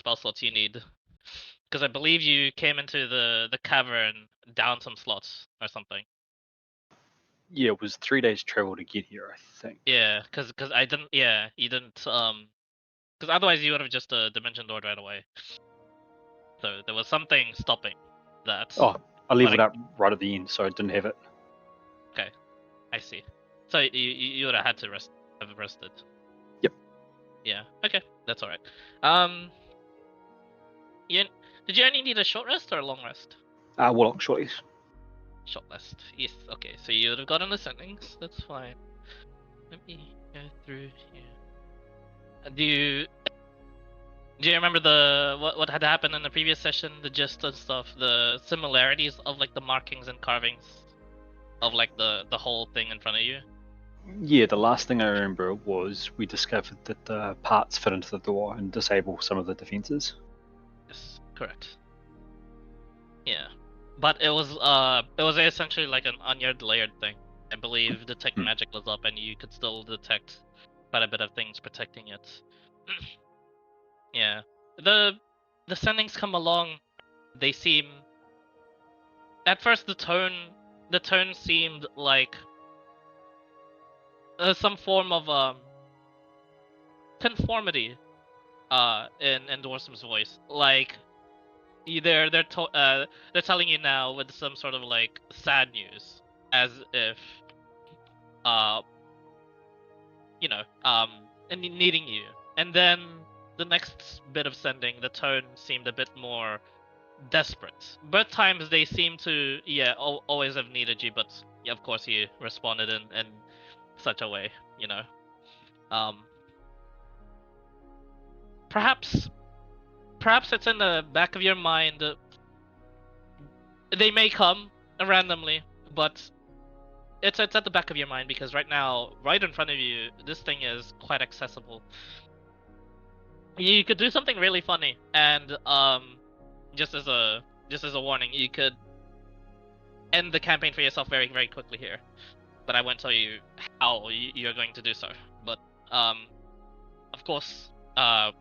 spell slots you need. Because I believe you came into the cavern down some slots or something. Yeah, it was 3 days travel to get here, I think. Yeah, because I didn't. Yeah, you didn't. Because otherwise you would have just dimension doored right away. So there was something stopping that. Oh, I leveled Letting... up right at the end, so I didn't have it. Okay, I see. So you would have had to have rested. Yep. Yeah. Okay, that's all right. You did you only need a short rest or a long rest? Warlock shorties. Short rest. Yes. Okay. So you would have gotten the settings. That's fine. Let me go through here. Do you remember what had happened in the previous session? The gist and stuff, the similarities of like the markings and carvings of like the whole thing in front of you. Yeah, the last thing I remember was we discovered that the parts fit into the door and disable some of the defenses. Yes, correct. Yeah, but it was essentially like an onion layered thing. I believe detect magic was up, and you could still detect quite a bit of things protecting it. Yeah, the sendings come along. They seem at first the tone seemed like some form of conformity in Dorsam's voice, like they're telling you now with some sort of like sad news, as if uh and needing you. And then the next bit of sending, the tone seemed a bit more desperate. Both times they seem to always have needed you, but of course you responded in such a way, um perhaps it's in the back of your mind. They may come randomly, but it's at the back of your mind because right now, right in front of you, this thing is quite accessible. You could do something really funny, and just as a warning, you could end the campaign for yourself very, very quickly here. But I won't tell you how you're going to do so. But of course, let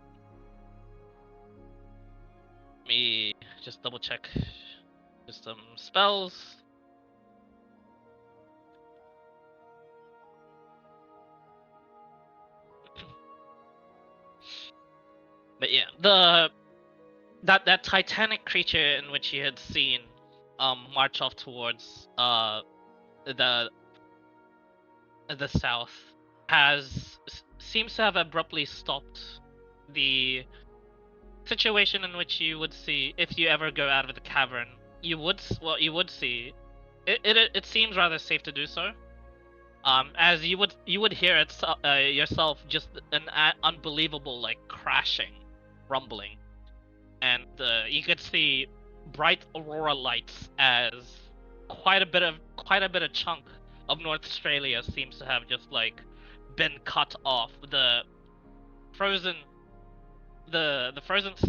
me just double check just some spells. But yeah, that titanic creature in which you had seen march off towards the south seems to have abruptly stopped the situation in which you would see if you ever go out of the cavern. You would see it seems rather safe to do so. As you would hear it yourself, just an unbelievable like crashing, rumbling, and you could see bright aurora lights as quite a bit of chunk of North Australia seems to have just like been cut off. The frozen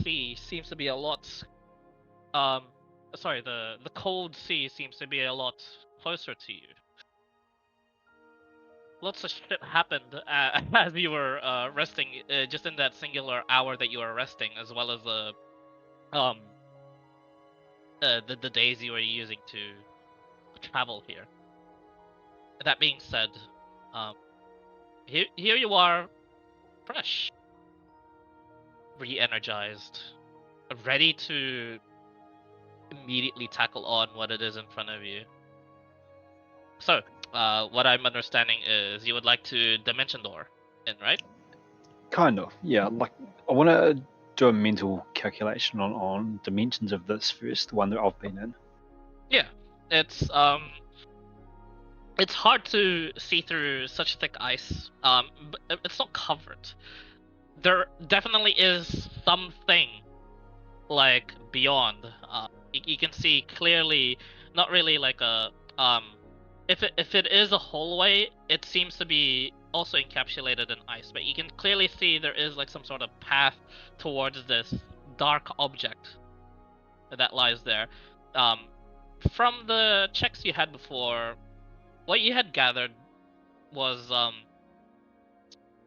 sea seems to be a lot the cold sea seems to be a lot closer to you. Lots of shit happened as you were resting, just in that singular hour that you were resting, as well as the days you were using to travel here. That being said, here you are, fresh, re-energized, ready to immediately tackle on what it is in front of you. So, what I'm understanding is you would like to dimension door in, right? Kind of, yeah. Like, I want to do a mental calculation on dimensions of this first, the one that I've been in. Yeah, it's hard to see through such thick ice. But it's not covered. There definitely is something like beyond. You can see clearly, not really like a if it is a hallway, it seems to be also encapsulated in ice, but you can clearly see there is like some sort of path towards this dark object that lies there. From the checks you had before, what you had gathered was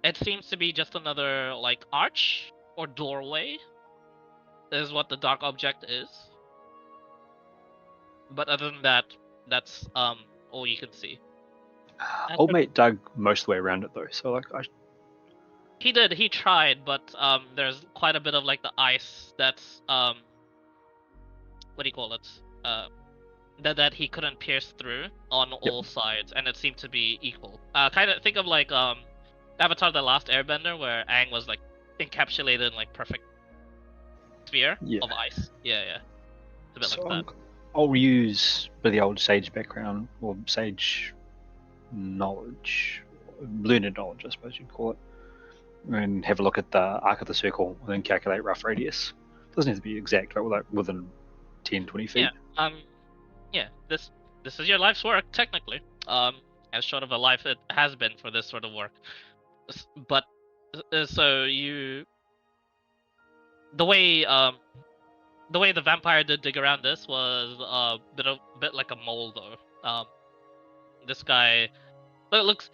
it seems to be just another like arch or doorway is what the dark object is. But other than that, that's all you can see. Old mate dug most of the way around it though, so like He did. He tried, but there's quite a bit of like the ice that's what do you call it? That he couldn't pierce through on all sides, and it seemed to be equal. Kind of think of like Avatar: The Last Airbender, where Aang was like encapsulated in like perfect sphere of ice. Yeah. It's a bit so like that. I'll use the old sage background or sage knowledge, learned knowledge, I suppose you'd call it, and have a look at the arc of the circle and then calculate rough radius. Doesn't have to be exact, but like within 10, 20 feet. Yeah. This is your life's work technically. As short of a life it has been for this sort of work. But so you, the way the vampire did dig around this was a bit like a mole though. This guy, it looks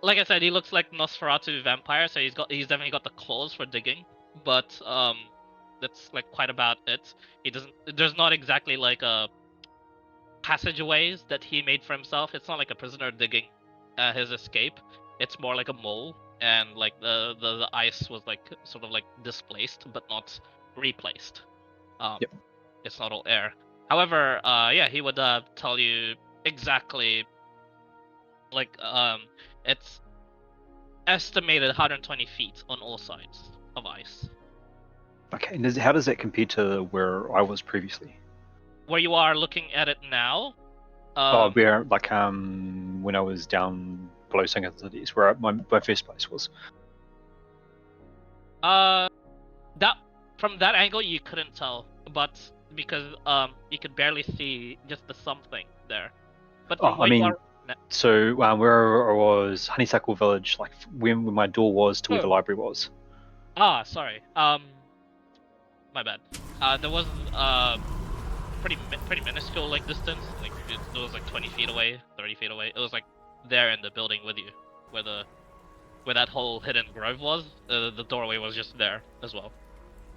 like I said, he looks like Nosferatu vampire, so he's definitely got the claws for digging, but that's like quite about it. There's not exactly like a passageways that he made for himself. It's not like a prisoner digging his escape. It's more like a mole, and like the ice was like sort of like displaced but not replaced. It's not all air. However, yeah, he would tell you exactly, like it's estimated 120 feet on all sides of ice. Okay, and how does that compare to where I was previously? Where you are looking at it now? Where like when I was down below Cities, where my first place was. That from that angle you couldn't tell, but because you could barely see just the something there. But from where you are. So where I was, Honeysuckle Village, like when my door was to where the library was. Sorry. My bad. There was pretty minuscule like distance. Like it was like 20 feet away, 30 feet away. It was like there in the building with you, where that whole hidden grove was. The doorway was just there as well.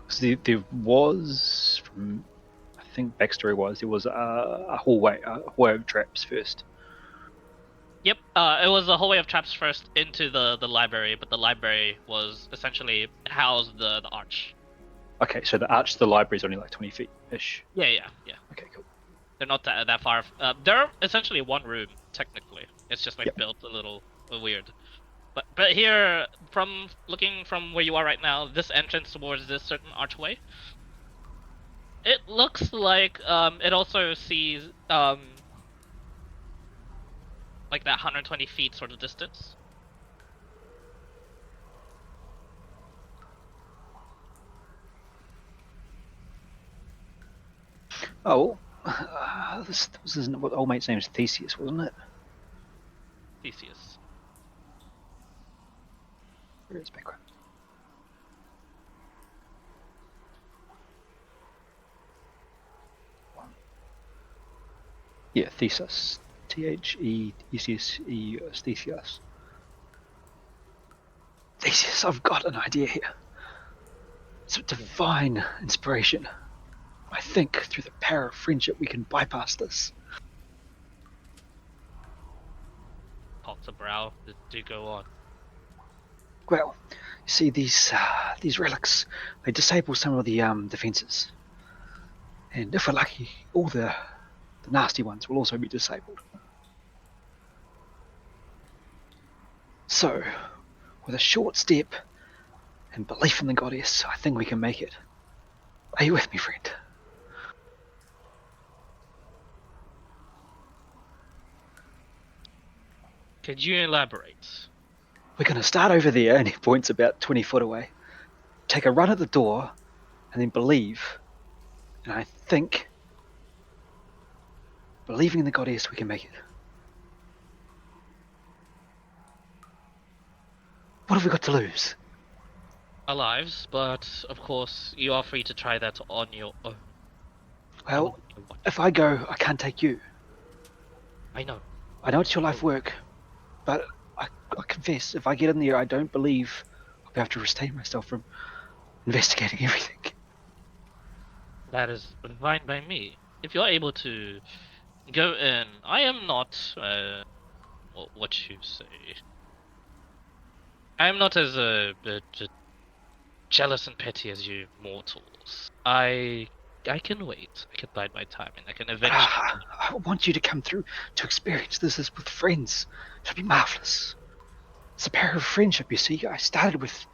So there was, from I think backstory was, there was a hallway of traps first. Yep, it was a hallway of traps first into the library, but the library was essentially housed the arch. Okay, so the arch to the library is only like 20 feet-ish. Yeah. Okay, cool. They're not that far. They're essentially one room, technically. It's just like built a little weird. But here, from looking from where you are right now, this entrance towards this certain archway, it looks like it also sees like that 120 feet sort of distance. Oh, this isn't what old mate's name is. Theseus, wasn't it? Theseus. Where is background? Yeah, Theseus. Theseus. Theseus. Theseus, I've got an idea here. It's a divine inspiration. I think through the power of friendship we can bypass this. Talk to Brow. Do go on. Well, you see, these relics, they disable some of the defenses, and if we're lucky, all the nasty ones will also be disabled. So, with a short step and belief in the goddess, I think we can make it. Are you with me, friend? Could you elaborate? We're going to start over there, and he points about 20 foot away. Take a run at the door, and then believe. And I think, believing in the goddess, we can make it. What have we got to lose? Our lives, but of course you are free to try that on your own. Well, if I go, I can't take you. I know it's your life work, but I confess, if I get in there, I don't believe I'll be able to restrain myself from investigating everything. That is fine by me. If you're able to go in, I am not, what you say. I am not as jealous and petty as you mortals. I can wait. I can bide my time, and I can But eventually. I want you to come through to experience this as with friends. It'll be marvelous. It's a power of friendship, you see. I started with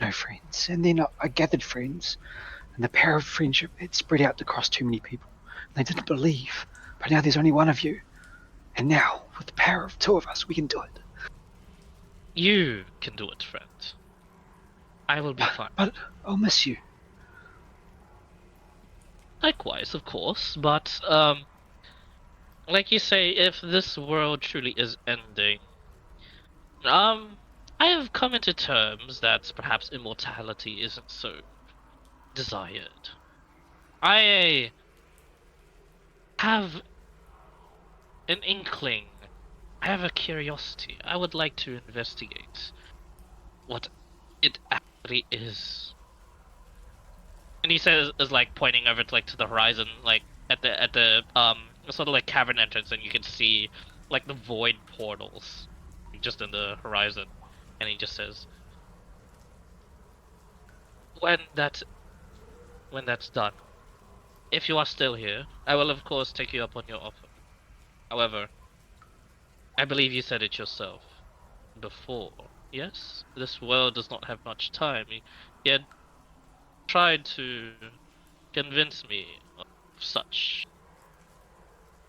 no friends, and then I gathered friends, and the power of friendship had spread out across too many people. They didn't believe, but now there's only one of you, and now with the power of two of us, we can do it. You can do it, friend. I will be fine. But I'll miss you. Likewise, of course, but like you say, if this world truly is ending, um, I have come into terms that perhaps immortality isn't so desired. I have an inkling. I have a curiosity. I would like to investigate what it actually is. And he says is like pointing over to like to the horizon, like at the sort of like cavern entrance, and you can see like the void portals just in the horizon. And he just says, when that when that's done, if you are still here, I will of course take you up on your offer. However, I believe you said it yourself before. Yes, this world does not have much time. He had tried to convince me of such.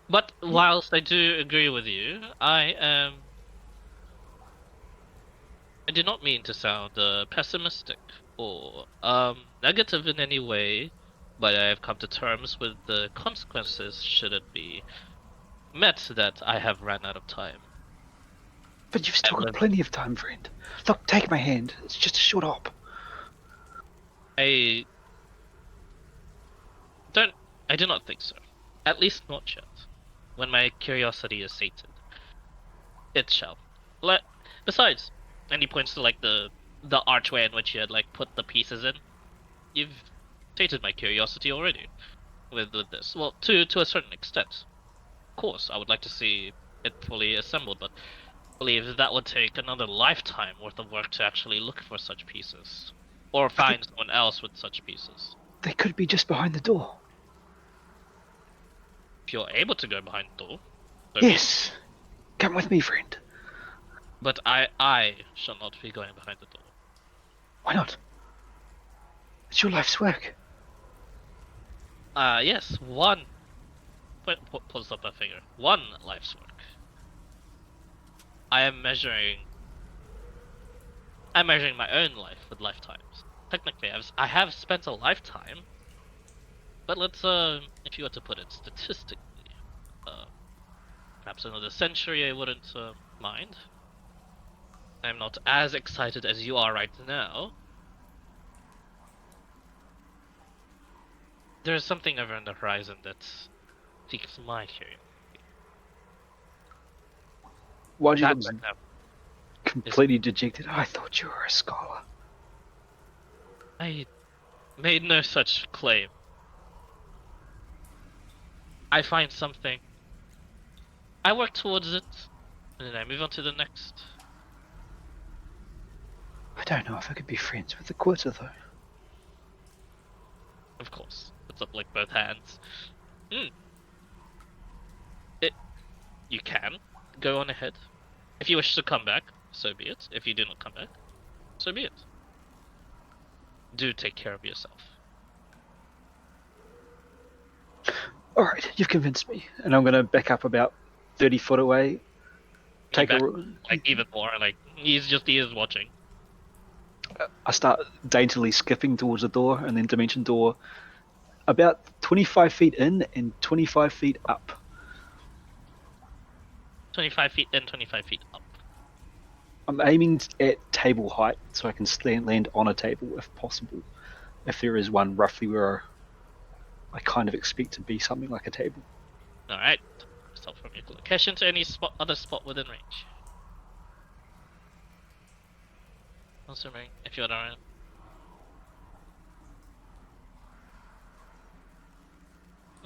But whilst I do agree with you, I do not mean to sound pessimistic or negative in any way, but I have come to terms with the consequences should it be met that I have ran out of time. But you've I still got live. plenty of time, friend. Look, take my hand. It's just a short hop. I don't. I do not think so. At least not yet. When my curiosity is sated, it shall. Let. Besides, and he points to like the archway in which you had like put the pieces in. You've sated my curiosity already with this. Well, to a certain extent. Of course, I would like to see it fully assembled, but I believe that would take another lifetime worth of work to actually look for such pieces, or But find someone else with such pieces. they could be just behind the door. If you're able to go behind the door, so be it. Yes. Come with me, friend. But I shall not be going behind the door. Why not? It's your life's work. Yes, one. Pulls up a finger. One life's work. I am measuring. I'm measuring my own life with lifetimes. Technically, I have spent a lifetime, but let's if you were to put it statistically, uh, perhaps another century I wouldn't mind. I'm not as excited as you are right now. There's something over on the horizon that piques my curiosity. Why do you That look right now completely dejected? I thought you were a scholar. I made no such claim. I find something, I work towards it, and then I move on to the next. I don't know if I could be friends with the quitter, though. Of course, puts up like both hands. Hmm. You can go on ahead. If you wish to come back, so be it. If you do not come back, so be it. Do take care of yourself. All right, you've convinced me, and I'm going to back up about 30 foot away. Take back, a. like even more. Like he is watching. I start daintily skipping towards the door, and then dimension door, about 25 feet in and 25 feet up. 25 feet in, 25 feet up. I'm aiming at table height, so I can land on a table if possible. If there is one roughly where I kind of expect to be something like a table. All right. Stop from your location to any other spot within range. Assuming if you're around.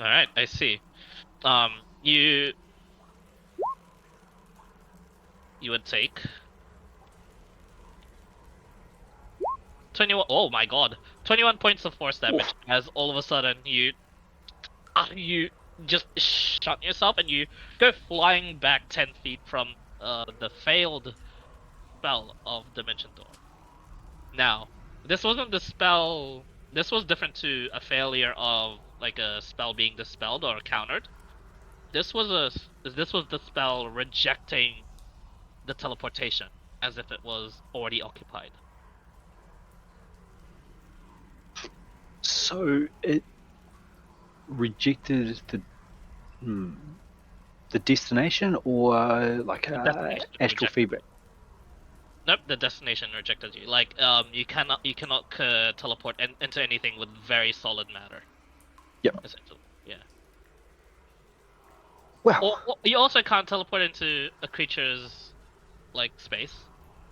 All right, I see. You would take 21. Oh my God, 21 points of force damage. As all of a sudden you just shut yourself and you go flying back 10 feet from the failed spell of Dimension Door. Now, this wasn't the spell. This was different to a failure of like a spell being dispelled or countered. This was the spell rejecting the teleportation as if it was already occupied. So it rejected the destination, or like The destination astral rejected. feedback. Nope, the destination rejected you. Like you cannot teleport into anything with very solid matter. Yep. Essentially, yeah. Wow. Or you also can't teleport into a creature's like space,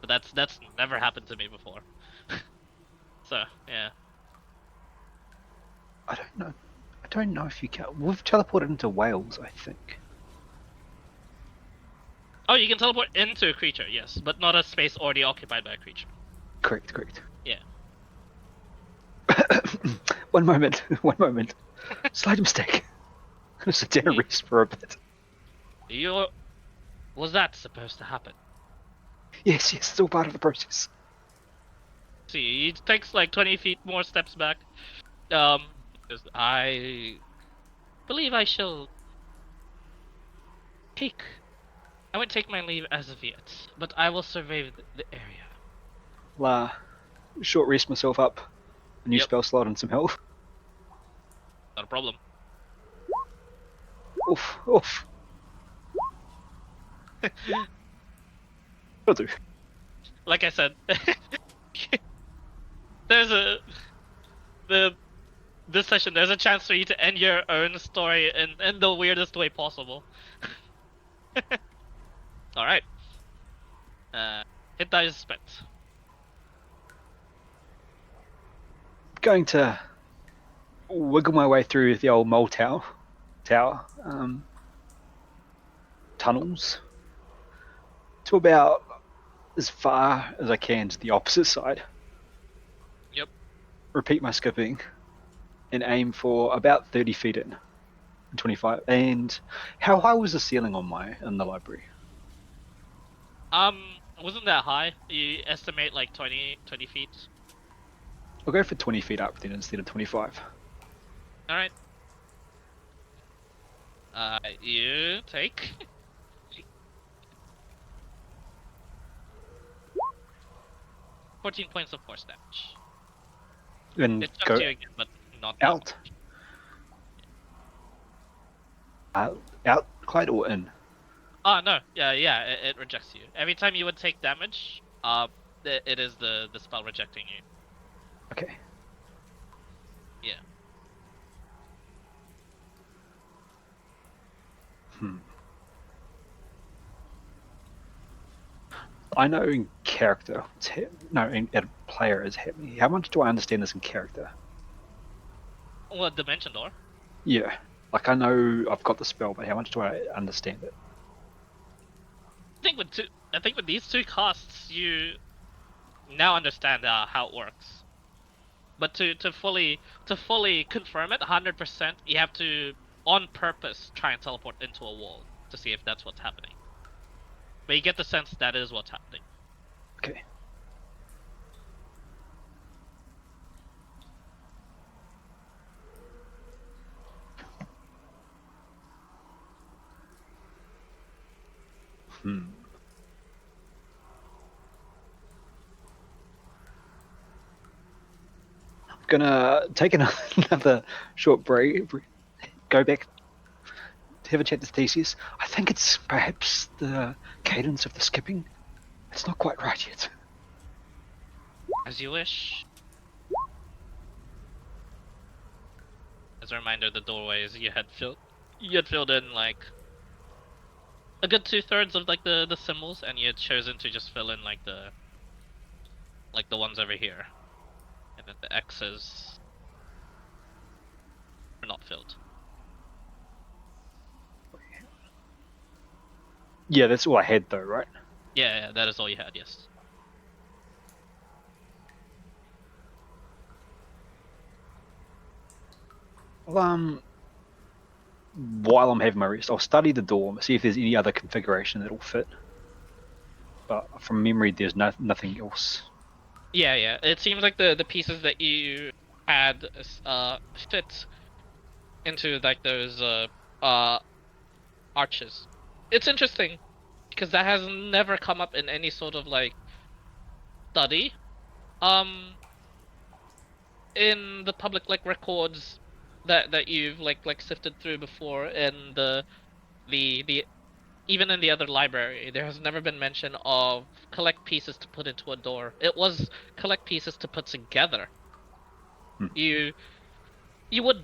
but that's never happened to me before. So yeah. I don't know. I don't know if you can. We've teleported into Wales, I think. Oh, you can teleport into a creature, yes, but not a space already occupied by a creature. Correct. Correct. Yeah. One moment. One moment. Slight mistake. I'm gonna sit down and rest for a bit. Was that supposed to happen? Yes. Yes. It's all part of the process. See, it takes like 20 feet more steps back. Because I believe I shall take. I won't take my leave as of yet, but I will survey the area. Short rest myself up. A new Yep. spell slot and some health. Not a problem. Oof. Oof. Will do. Like I said, there's this session. There's a chance for you to end your own story in the weirdest way possible. All right. Hit dice spent. Going to wiggle my way through the old mole tower, tunnels, to about as far as I can to the opposite side. Yep. Repeat my skipping and aim for about 30 feet in. 25. And how high was the ceiling in the library? Wasn't that high? You estimate like 20 feet. I'll go for 20 feet up then instead of 25. All right. You take 14 points of force damage. And It's go up to you again, but not that out. Out, Clyde, or in? Oh no, yeah, it rejects you. Every time you would take damage, it is the spell rejecting you. Okay. Yeah. I know in character. At player is hit me. How much do I understand this in character? Well, Dimension Door. Yeah. Like I know I've got the spell, but how much do I understand it? I think with these two casts, you now understand how it works. But to fully confirm it 100%, you have to on purpose try and teleport into a wall to see if that's what's happening. But you get the sense that is what's happening. Okay. I'm gonna take another short break. Go back to have a chat to Theseus. I think it's perhaps the cadence of the skipping. It's not quite right yet. As you wish. As a reminder, the doorways you had filled in like a good 2/3 of like the symbols, and you had chosen to just fill in like the ones over here, and then the X's are not filled. Yeah, that's all I had though, right? Yeah, that is all you had. Yes. Well, while I'm having my rest, I'll study the door, see if there's any other configuration that'll fit. But from memory, there's nothing else. Yeah. It seems like the pieces that you had fit into like those uh arches. It's interesting because that has never come up in any sort of like study. Um, in the public like records that you've like sifted through before, and the even in the other library, there has never been mention of collect pieces to put into a door. It was collect pieces to put together. Hmm. You you would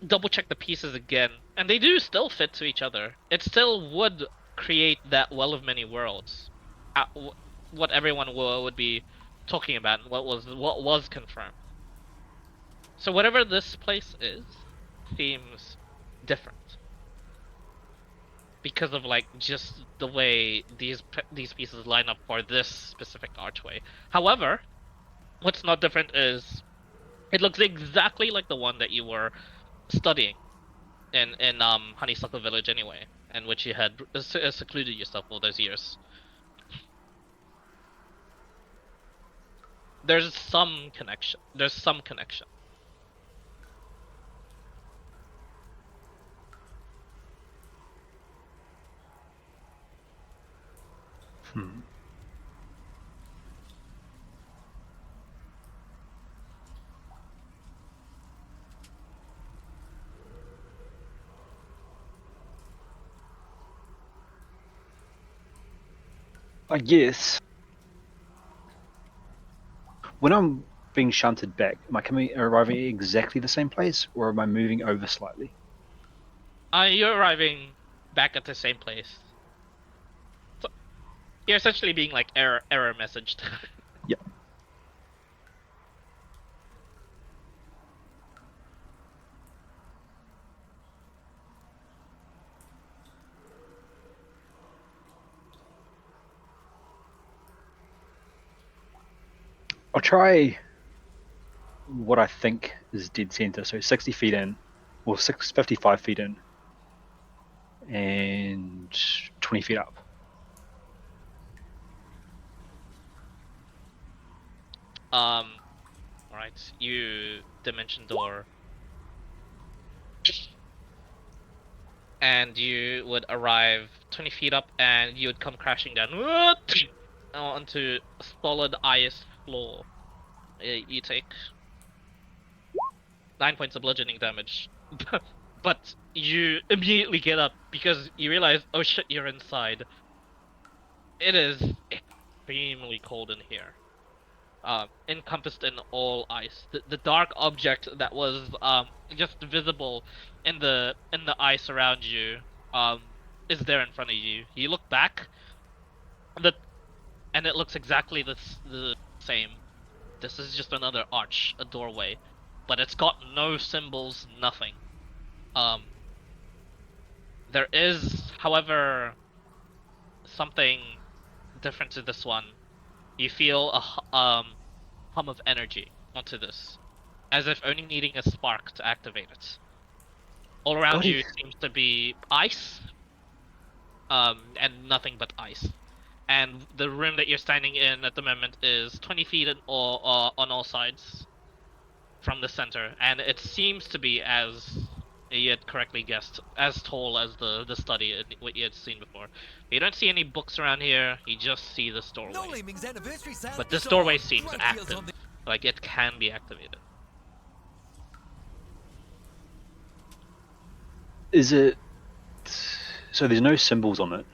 double check the pieces again, and they do still fit to each other. It still would create that well of many worlds. What everyone would be talking about, and what was confirmed. So whatever this place is, seems different because of like just the way these pieces line up for this specific archway. However, what's not different is it looks exactly like the one that you were studying in Honeysuckle Village anyway, and which you had secluded yourself all those years. There's some connection. There's some connection. Hmm. I guess when I'm being shunted back, am I arriving at exactly the same place, or am I moving over slightly? You're arriving back at the same place. So you're essentially being like error messaged. Yeah. I'll try what I think is dead center, so 60 feet in, or 55 feet in, and 20 feet up. All right, you dimension door, and you would arrive 20 feet up, and you would come crashing down onto a solid ice floor. You take 9 points of bludgeoning damage, but you immediately get up because you realize, oh shit, you're inside. It is extremely cold in here. Encompassed in all ice. The dark object that was just visible in the ice around you is there in front of you. You look back, the and it looks exactly the same. This is just another arch, a doorway, but it's got no symbols, nothing. Um, there is, however, something different to this one. You feel a hum of energy onto this, as if only needing a spark to activate it. All around God, you seems to be ice, and nothing but ice. And the room that you're standing in at the moment is 20 feet on all sides from the center, and it seems to be, as you had correctly guessed, as tall as the study what you had seen before. You don't see any books around here. You just see this doorway. But this doorway seems active, like it can be activated. is it? So there's no symbols on it.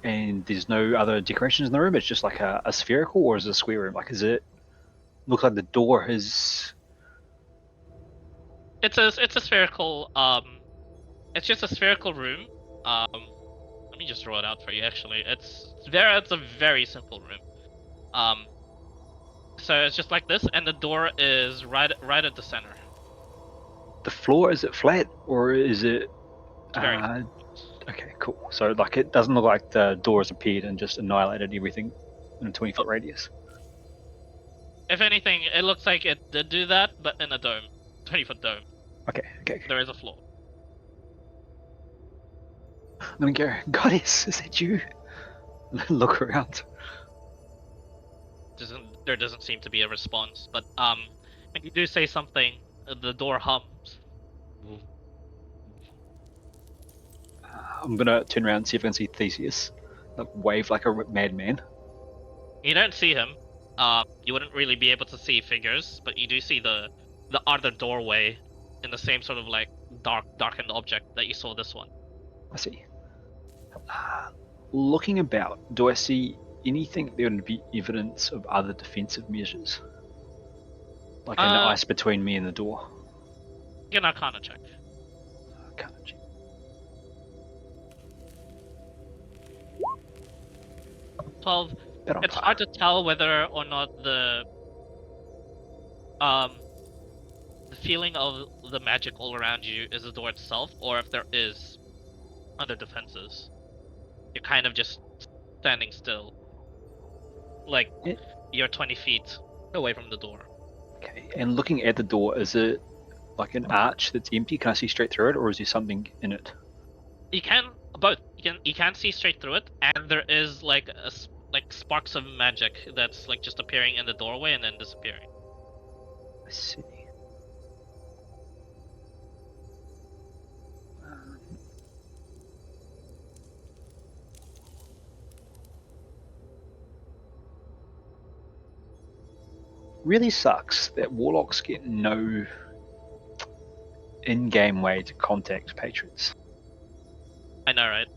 And there's no other decorations in the room. It's just like a spherical, or is it a square room? Like, is it look like the door is? It's a spherical it's just a spherical room. Let me just draw it out for you. Actually, it's a very simple room. Um, so it's just like this, and the door is right at the center. the floor, is it flat or is it? It's very Okay, cool. So like it doesn't look like the door has appeared and just annihilated everything in a 20-foot radius. If anything, it looks like it did do that, but in a dome, 20-foot dome. Okay. There is a floor. I'm gonna go. Goddess, is that you? Look around. There doesn't seem to be a response, but when you do say something, the door hums. I'm gonna turn around and see if I can see Theseus, like wave like a madman. You don't see him. You wouldn't really be able to see figures, but you do see the other doorway in the same sort of like darkened object that you saw this one. I see. Looking about, do I see anything there would be evidence of other defensive measures? Like an ice between me and the door? Get an Arcana check. Arcana check. 12. It's hard to tell whether or not the feeling of the magic all around you is the door itself, or if there is other defenses. You're kind of just standing still, like you're 20 feet away from the door. Okay, and looking at the door, is it like an arch that's empty? Can I see straight through it, or is there something in it? You can both. You can see straight through it, and there is like sparks of magic that's like just appearing in the doorway and then disappearing. I see. Really sucks that warlocks get no in-game way to contact patrons. I know, right?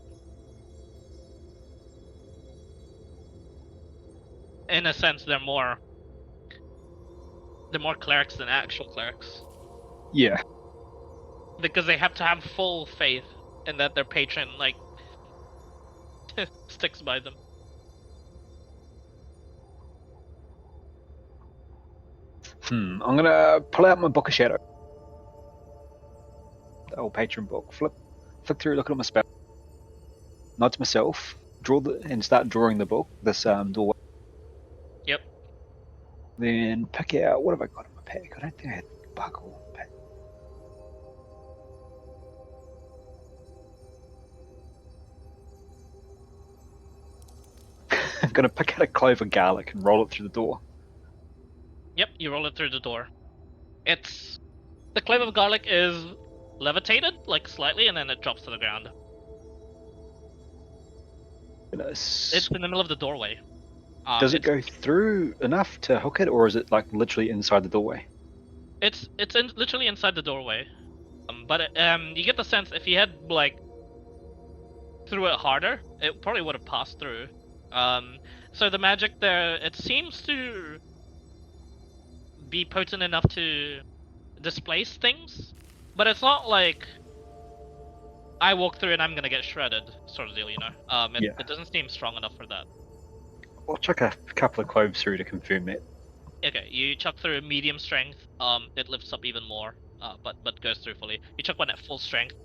In a sense, they're more clerics than actual clerics. Yeah. Because they have to have full faith in that their patron like sticks by them. I'm gonna pull out my Book of Shadow. The old patron book. Flick through, look at all my spells. Nod to myself, and start drawing the book, this doorway. Yep. Then pick out, what have I got in my pack? I don't think I had buckle pack. I'm gonna pick out a clove of garlic and roll it through the door. Yep, you roll it through the door. The clove of garlic is levitated, like slightly, and then it drops to the ground. It's in the middle of the doorway. Does it go through enough to hook it, or is it like literally inside the doorway? It's literally inside the doorway. But you get the sense if you had like threw it harder, it probably would have passed through. So the magic there, it seems to be potent enough to displace things, but it's not like I walk through and I'm gonna get shredded sort of deal, you know. It doesn't seem strong enough for that. I'll chuck a couple of cloves through to confirm that. Okay, you chuck through medium strength. It lifts up even more, but goes through fully. You chuck one at full strength.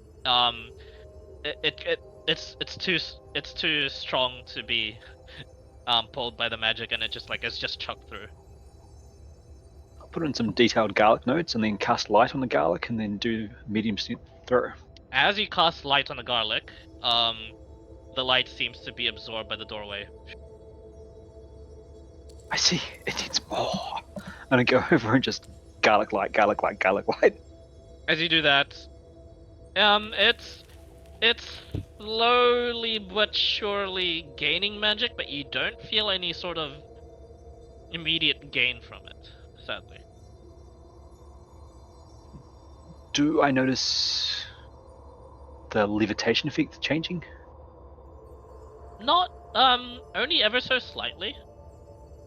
It's too strong to be pulled by the magic, and it's just chucked through. I'll put in some detailed garlic notes and then cast light on the garlic and then do medium strength throw. As you cast light on the garlic, the light seems to be absorbed by the doorway. I see. It needs more. I'm gonna go over and just garlic light. As you do that, it's slowly but surely gaining magic, but you don't feel any sort of immediate gain from it, sadly. Do I notice the levitation effect changing? Not, only ever so slightly.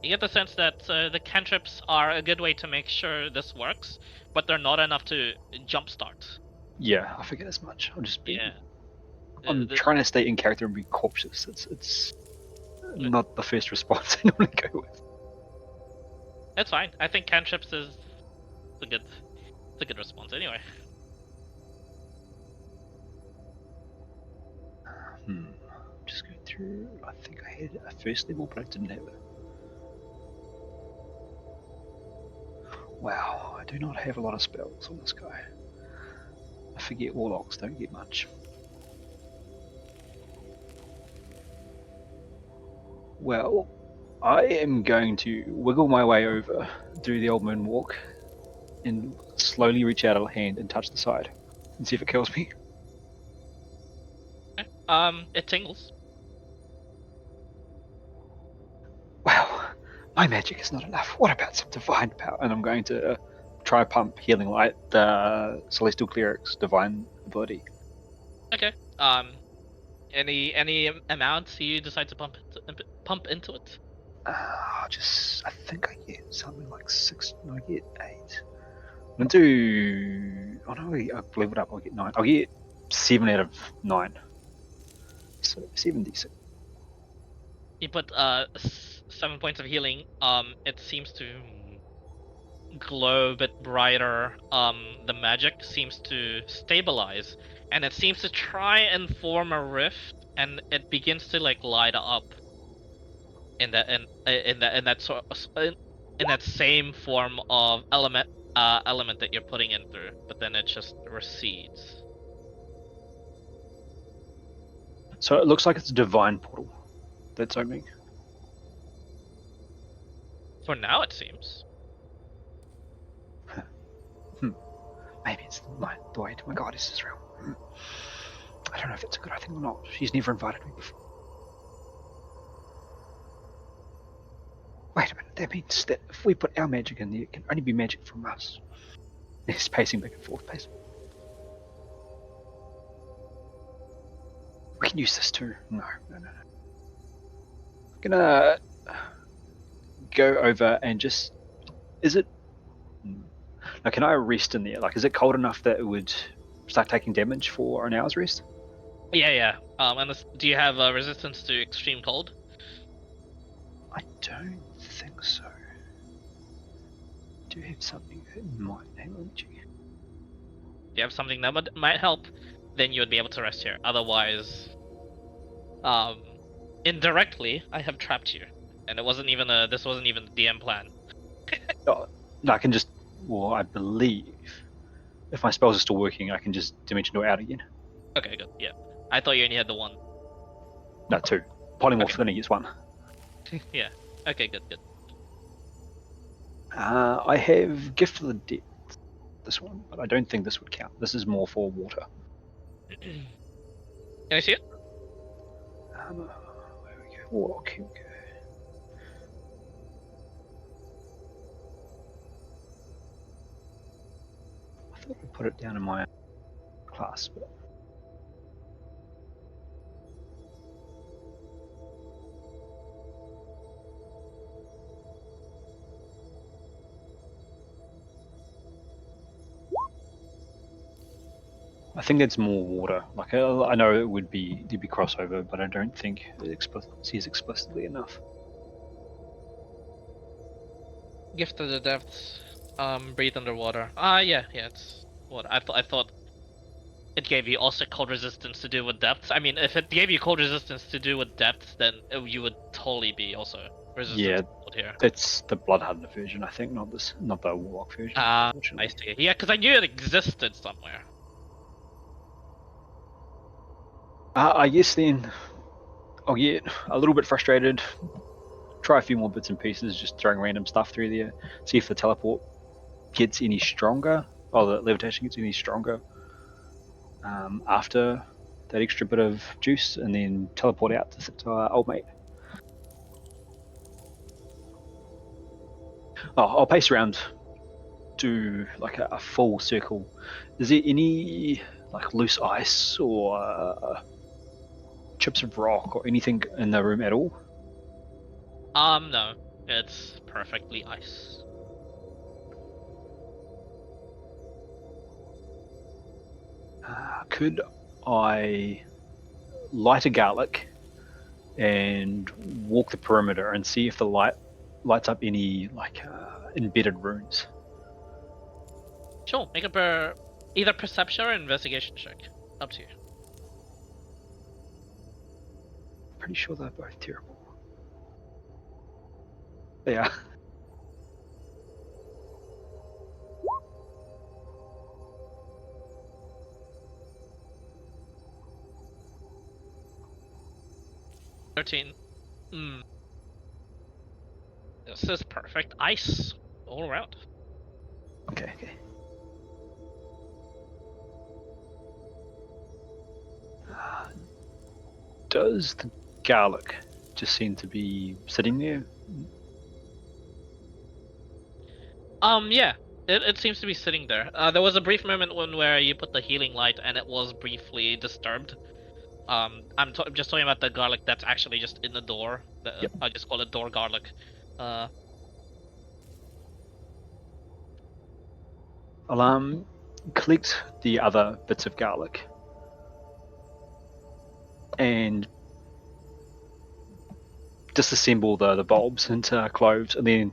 You get the sense that the cantrips are a good way to make sure this works, but they're not enough to jumpstart. Yeah, I figured as much. I'm just Yeah. I'm trying to stay in character and be cautious. It's not the first response I normally go with. It's fine. I think cantrips is a good response anyway. through. I think I had a first level, but I didn't have it. Wow, I do not have a lot of spells on this guy. I forget warlocks don't get much. Well, I am going to wiggle my way over, do the old moonwalk, and slowly reach out a hand and touch the side, and see if it kills me. It tingles. Wow, my magic is not enough. What about some divine power? And I'm going to try pump healing light, the celestial cleric's divine ability. Okay. Any amount you decide to pump into it? I think I get something like 6. No, I get 8. I'm gonna do. Oh no, I've leveled up. I'll get 9. I'll get 7 out of 9. So 7d6. You put 7 points of healing. It seems to glow a bit brighter. The magic seems to stabilize, and it seems to try and form a rift, and it begins to like light up in that same form of element that you're putting in through, but then it just recedes. So it looks like it's a divine portal that's opening. For now, it seems. Maybe it's the way to my goddess's realm. I don't know if it's a good thing or not. She's never invited me before. Wait a minute, that means that if we put our magic in there, it can only be magic from us. He's pacing back and forth, pacing. We can use this too. No. I'm gonna go over and just. Is it. Now, can I rest in there? Like, is it cold enough that it would start taking damage for an hour's rest? Yeah. Do you have resistance to extreme cold? I don't think so. Do you have something that might hang on to you? If you have something that might help, then you would be able to rest here. Otherwise, indirectly, I have trapped you, and this wasn't even the DM plan. Oh, no, I can just. Well, I believe if my spells are still working, I can just dimension door out again. Okay, good. Yeah, I thought you only had the one. No, 2. Polymorph Okay. only gets 1. Yeah. Okay, good. I have Gift of the Depth, this one, but I don't think this would count. This is more for water. Can I see it? Where we go? Warlock, here we go. I thought I put it down in my class, but I think it's more water. Like I know it would be there'd be crossover, but I don't think it says explicitly enough. Gift of the depths. Breathe underwater. Yeah. It's what I thought. It gave you also cold resistance to do with depths. I mean, if it gave you cold resistance to do with depths, then you would totally be also resistant Yeah, to cold here. it's the Bloodhunter version, I think, not the Warlock version. I Unfortunately. see. Yeah, because I knew it existed somewhere. I guess then I'll get a little bit frustrated. Try a few more bits and pieces, just throwing random stuff through there. See if the teleport gets any stronger, or the levitation gets any stronger after that extra bit of juice, and then teleport out to our old mate. I'll pace around, do like a full circle. Is there any like loose ice or chips of rock or anything in the room at all? No, it's perfectly ice. Could I light a garlic and walk the perimeter and see if the light lights up any like embedded runes? Sure, make a either perception or investigation check. Up to you. pretty sure they're both terrible. They are. $13. This is perfect ice all around. Okay. Does the garlic just seem to be sitting there? Yeah. It seems to be sitting there. There was a brief moment where you put the healing light and it was briefly disturbed. I'm just talking about the garlic that's actually just in the door. Yep. I just call it door garlic. I'll collect the other bits of garlic and disassemble the bulbs into cloves, and then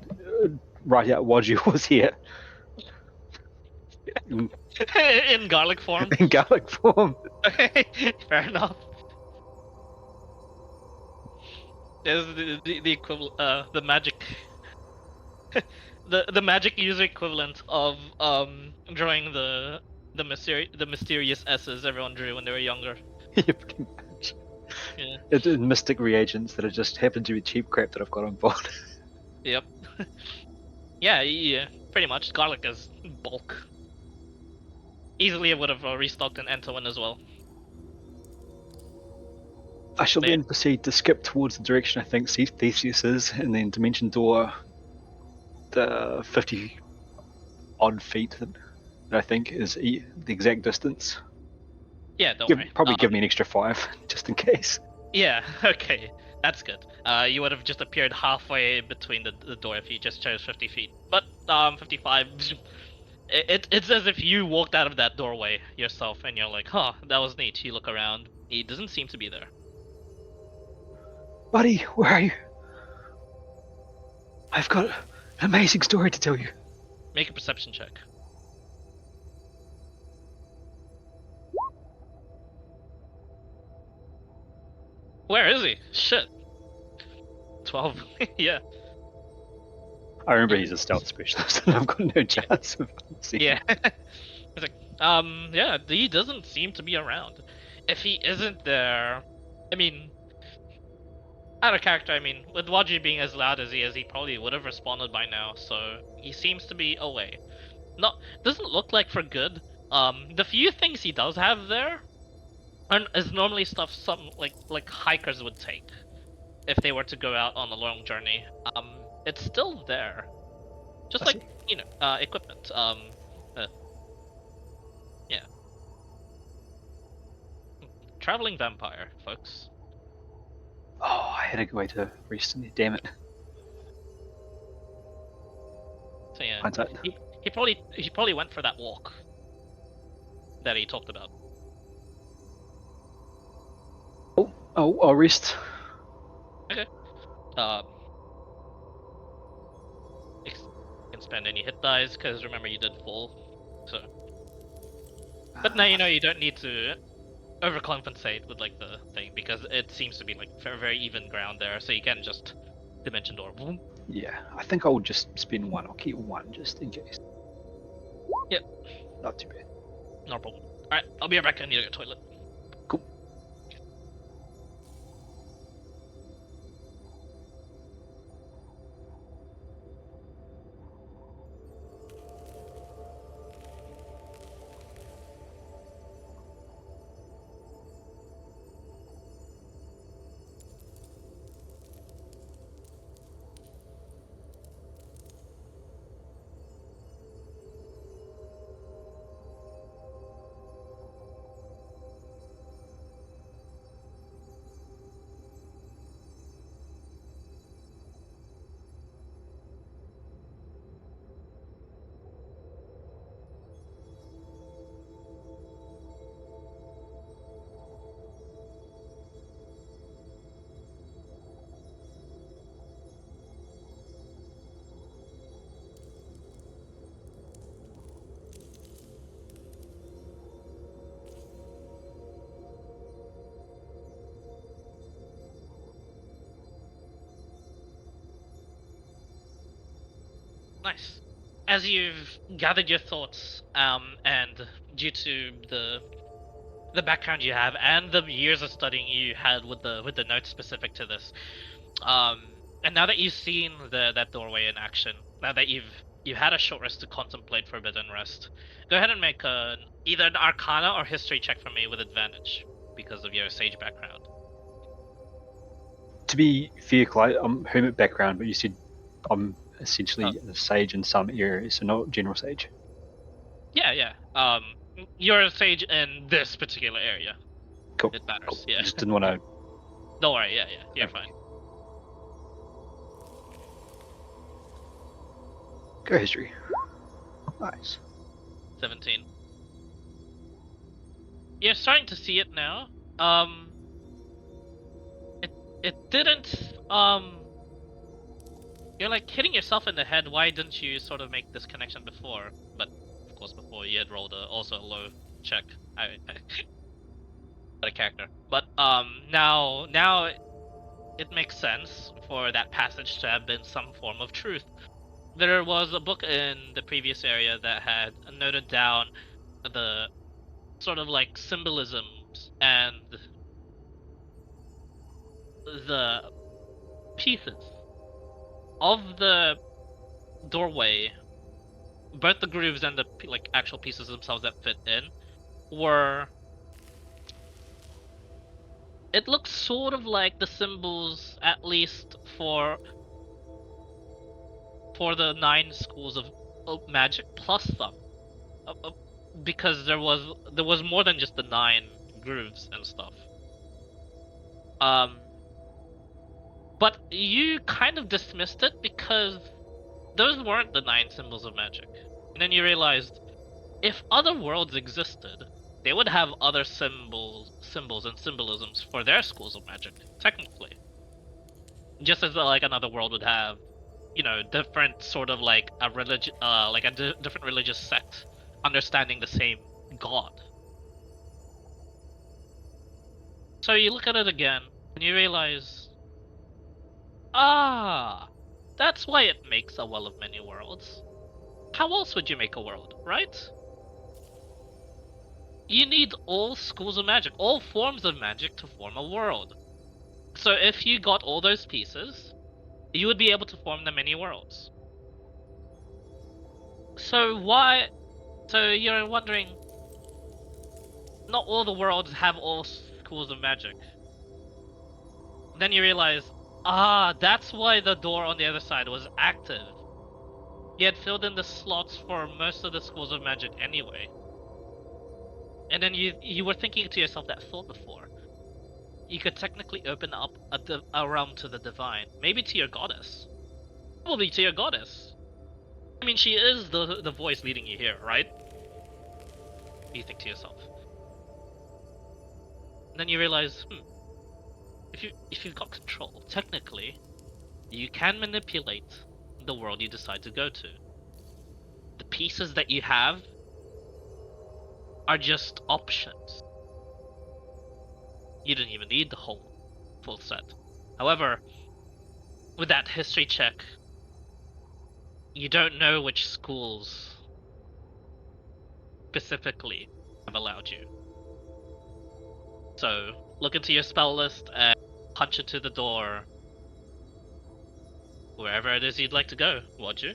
write out Waju was here In garlic form. in garlic form. Fair enough. There's the equivalent, the magic, the magic user equivalent of drawing the mysterious S's everyone drew when they were younger. Yeah, pretty much. Yeah. It's mystic reagents that are just happen to be cheap crap that I've got on board. Yep. Yeah. Pretty much. Garlic is bulk. Easily, I would have restocked an Entowin as well. I shall But then proceed to skip towards the direction I think Theseus is, and then Dimension Door, the 50 odd feet that I think is the exact distance. yeah, don't worry. Probably give me an extra 5 just in case. Yeah, okay. That's good. You would have just appeared halfway between the door if you just chose 50 feet. But 55. It's as if you walked out of that doorway yourself, and you're like, huh, that was neat. You look around. He doesn't seem to be there. Buddy, where are you? I've got an amazing story to tell you. Make a perception check. Where is he? Shit. 12. Yeah. I remember he's a stealth specialist, and I've got no chance of seeing him. Yeah. It's like, yeah, he doesn't seem to be around. If he isn't there, I mean, out of character, I mean, with Waji being as loud as he is, he probably would have responded by now, so he seems to be away. Doesn't look like for good. The few things he does have there is normally stuff some like hikers would take if they were to go out on a long journey. It's still there. Just like, equipment. Yeah. Traveling vampire, folks. Oh, I had a way to rest in there, damn it. So yeah, Hindsight. he probably went for that walk that he talked about. Oh, I'll rest. Okay. Can spend any hit dice because remember you did fall. So, but now you don't need to overcompensate with like the thing because it seems to be like very, very even ground there. So you can just dimension door. Boom. Yeah, I think I'll just spend 1. I'll keep 1 just in case. Yep. Not too bad. No problem. All right, I'll be right back. I need to go to the toilet. Cool. Nice. As you've gathered your thoughts, and due to the background you have and the years of studying you had with the notes specific to this, and now that you've seen that doorway in action, now that you had a short rest to contemplate for a bit and rest, go ahead and make either an Arcana or History check for me with advantage because of your Sage background. To be fair, Clyde, I'm hermit background, but you said I'm essentially a sage in some areas, so not general sage. Yeah. You're a sage in this particular area. Cool. It matters. Cool. Yeah. Just didn't want to. Don't worry. Yeah. You're Okay. fine. Go history. Nice. 17. You're starting to see it now. It didn't. You're like hitting yourself in the head. Why didn't you sort of make this connection before? But of course, before you had rolled also a low check. I a character. But now it makes sense for that passage to have been some form of truth. There was a book in the previous area that had noted down the sort of like symbolisms and the pieces of the doorway, both the grooves and the like actual pieces themselves that fit in, were. It looks sort of like the symbols, at least for the 9 schools of magic plus some, because there was more than just the 9 grooves and stuff. But you kind of dismissed it because those weren't the 9 symbols of magic. And then you realized if other worlds existed, they would have other symbols and symbolisms for their schools of magic, technically. Just as like another world would have, different sort of like a different religious sect understanding the same god. So you look at it again and you realize, that's why it makes a well of many worlds. How else would you make a world, right? You need all schools of magic, all forms of magic to form a world. So if you got all those pieces, you would be able to form the many worlds. So you're wondering, not all the worlds have all schools of magic. Then you realize, that's why the door on the other side was active. He had filled in the slots for most of the schools of magic anyway. And then you were thinking to yourself that thought before. You could technically open up a realm to the divine. Maybe to your goddess. Probably to your goddess. I mean, she is the voice leading you here, right? You think to yourself. And then you realize, if you've got control, technically, you can manipulate the world you decide to go to. The pieces that you have are just options. You didn't even need the whole full set. However, with that history check, you don't know which schools specifically have allowed you. So look into your spell list and punch into the door wherever it is you'd like to go, would you?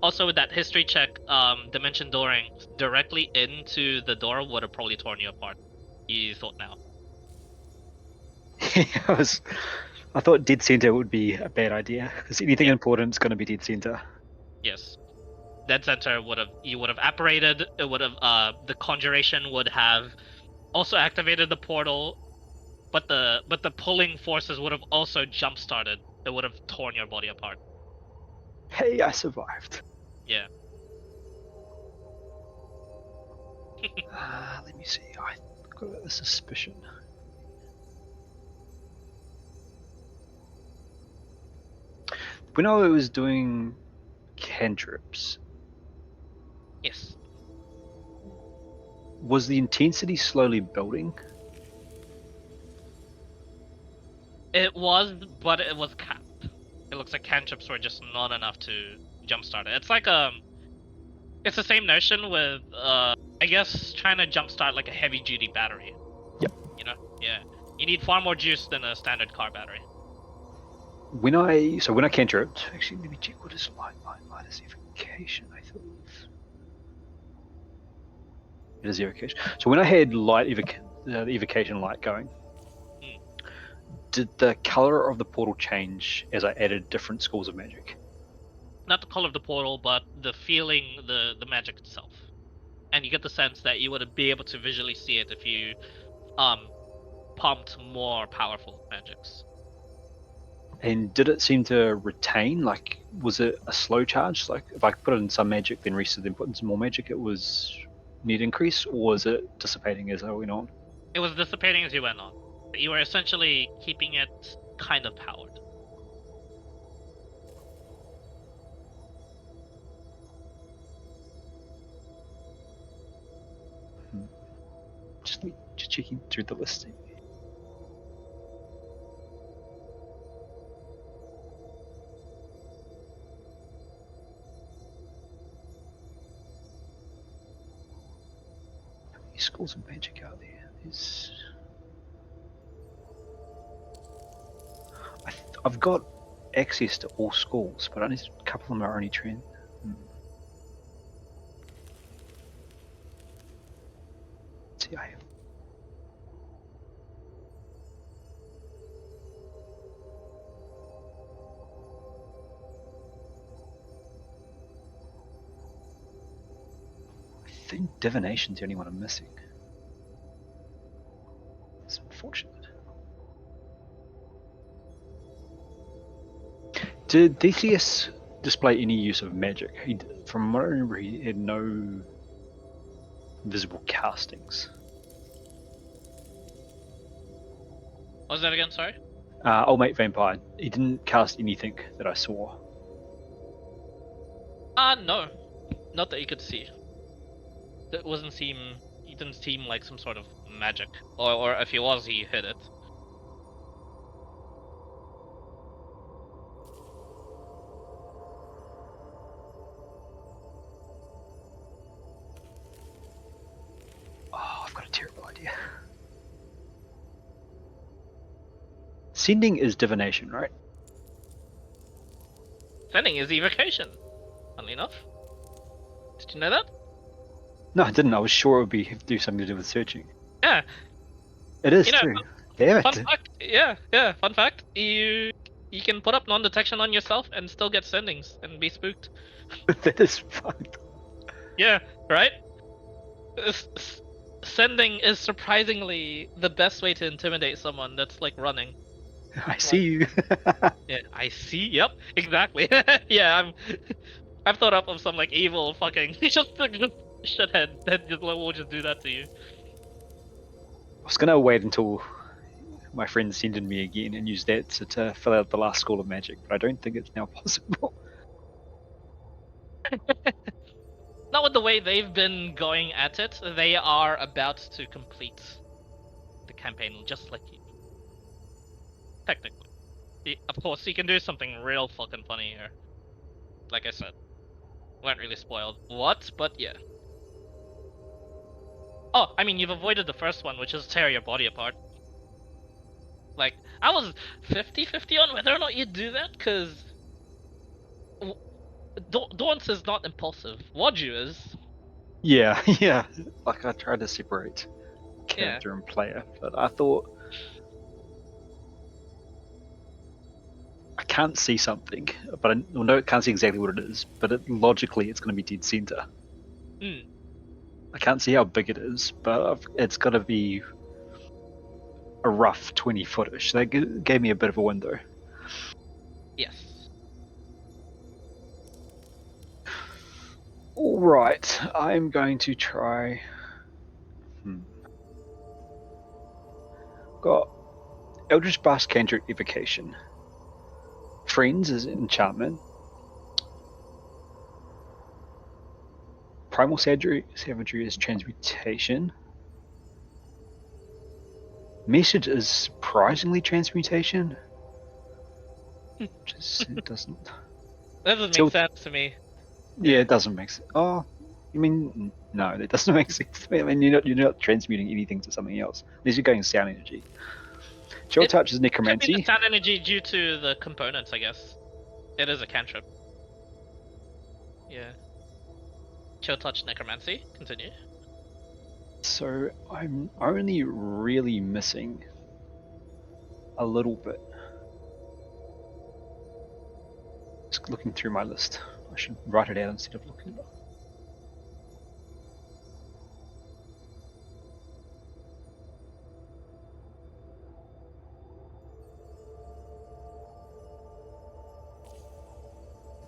Also, with that history check, dimension dooring directly into the door would have probably torn you apart. You thought now. I thought dead center would be a bad idea because anything important is going to be dead center. Yes. Dead center you would have apparated. It would have the conjuration would have also activated the portal, but the pulling forces would have also jump started. It would have torn your body apart. Hey, I survived. Yeah. Let me see. I got a suspicion. When I was doing cantrips, Yes. was the intensity slowly building? It was, but it was capped. It looks like cantrips were just not enough to jumpstart it. It's like it's the same notion with I guess trying to jumpstart like a heavy duty battery. Yep. You know? Yeah. You need far more juice than a standard car battery. When I cantripped, actually, let me check what is light is evocation. I thought it is evocation. So when I had the evocation light going, did the color of the portal change as I added different schools of magic? Not the color of the portal, but the feeling, the magic itself. And you get the sense that you would be able to visually see it if you pumped more powerful magics. And did it seem to retain? Like, was it a slow charge? Like, if I put it in some magic, then rested, then put in some more magic, it was net increase, or was it dissipating as I went on? It was dissipating as you went on. You were essentially keeping it kind of powered. Just checking through the listing. How many schools of magic are there? I've got access to all schools, but only a couple of them are only trained. See, I have. I think divination's the only one I'm missing. It's unfortunate. Did Theseus display any use of magic? From what I remember, he had no visible castings. What was that again? Sorry? Old Mate Vampire, he didn't cast anything that I saw. No. Not that you could see. It didn't seem like some sort of magic. Or if he was, he hid it. Oh, I've got a terrible idea. Sending is divination, right? Sending is evocation. Funnily enough. Did you know that? No, I didn't. I was sure it would be do something to do with searching. Yeah. It is too. Damn it. Fun fact. Yeah. Fun fact. You can put up non-detection on yourself and still get sendings and be spooked. That is fucked. Yeah. Right. Sending is surprisingly the best way to intimidate someone that's like running. I see you. Yeah, I see. Yep, exactly. Yeah, I've thought up of some like evil fucking just shithead that just will just do that to you. I was gonna wait until my friend sent in me again and use that to fill out the last school of magic, but I don't think it's now possible. Not with the way they've been going at it. They are about to complete the campaign just like you. Technically. Of course, you can do something real fucking funny here. Like I said. Weren't really spoiled. What? But yeah. Oh, I mean, you've avoided the first one, which is tear your body apart. Like, I was 50-50 on whether or not you'd do that, because Daunce is not impulsive. Waju is. Yeah. Like I tried to separate character and player, but I thought I can't see something, but I can't see exactly what it is, but logically it's going to be dead center. I can't see how big it is, but it's got to be a rough 20 footish. That gave me a bit of a window. Yes. Alright, I'm going to try. Got Eldritch Blast Cantrip Evocation. Friends is enchantment. Primal Savagery is transmutation. Message is surprisingly transmutation. Just it doesn't. That doesn't make Tilt- sense to me. Yeah, it doesn't make sense. Oh, you mean no? That doesn't make sense to me. I mean, you're not transmuting anything to something else unless you're going sound energy. Chill touch is Could be the necromancy. sound energy due to the components, I guess. It is a cantrip. Yeah. Chill touch necromancy. Continue. So I'm only really missing a little bit. Just looking through my list. I should write it out instead of looking it up.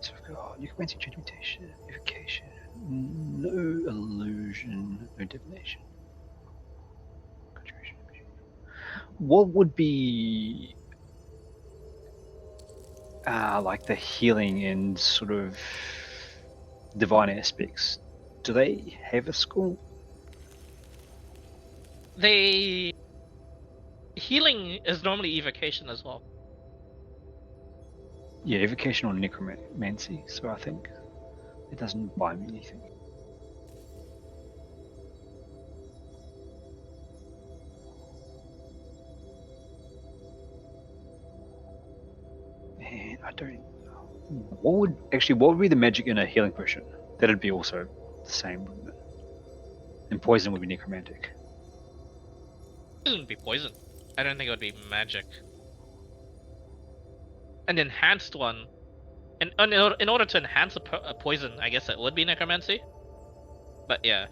So I've got necromancy, transmutation, evocation, no illusion, no divination. Conjuration. What would be like the healing and sort of divine aspects? Do they have a school? They healing is normally evocation as well. Yeah, evocation or necromancy. So I think it doesn't buy me anything. And I don't. What would be the magic in a healing potion? That'd be also the same, wouldn't it? And poison would be necromantic. It wouldn't be poison. I don't think it would be magic. An enhanced one. And in order to enhance a poison, I guess it would be necromancy. But yeah.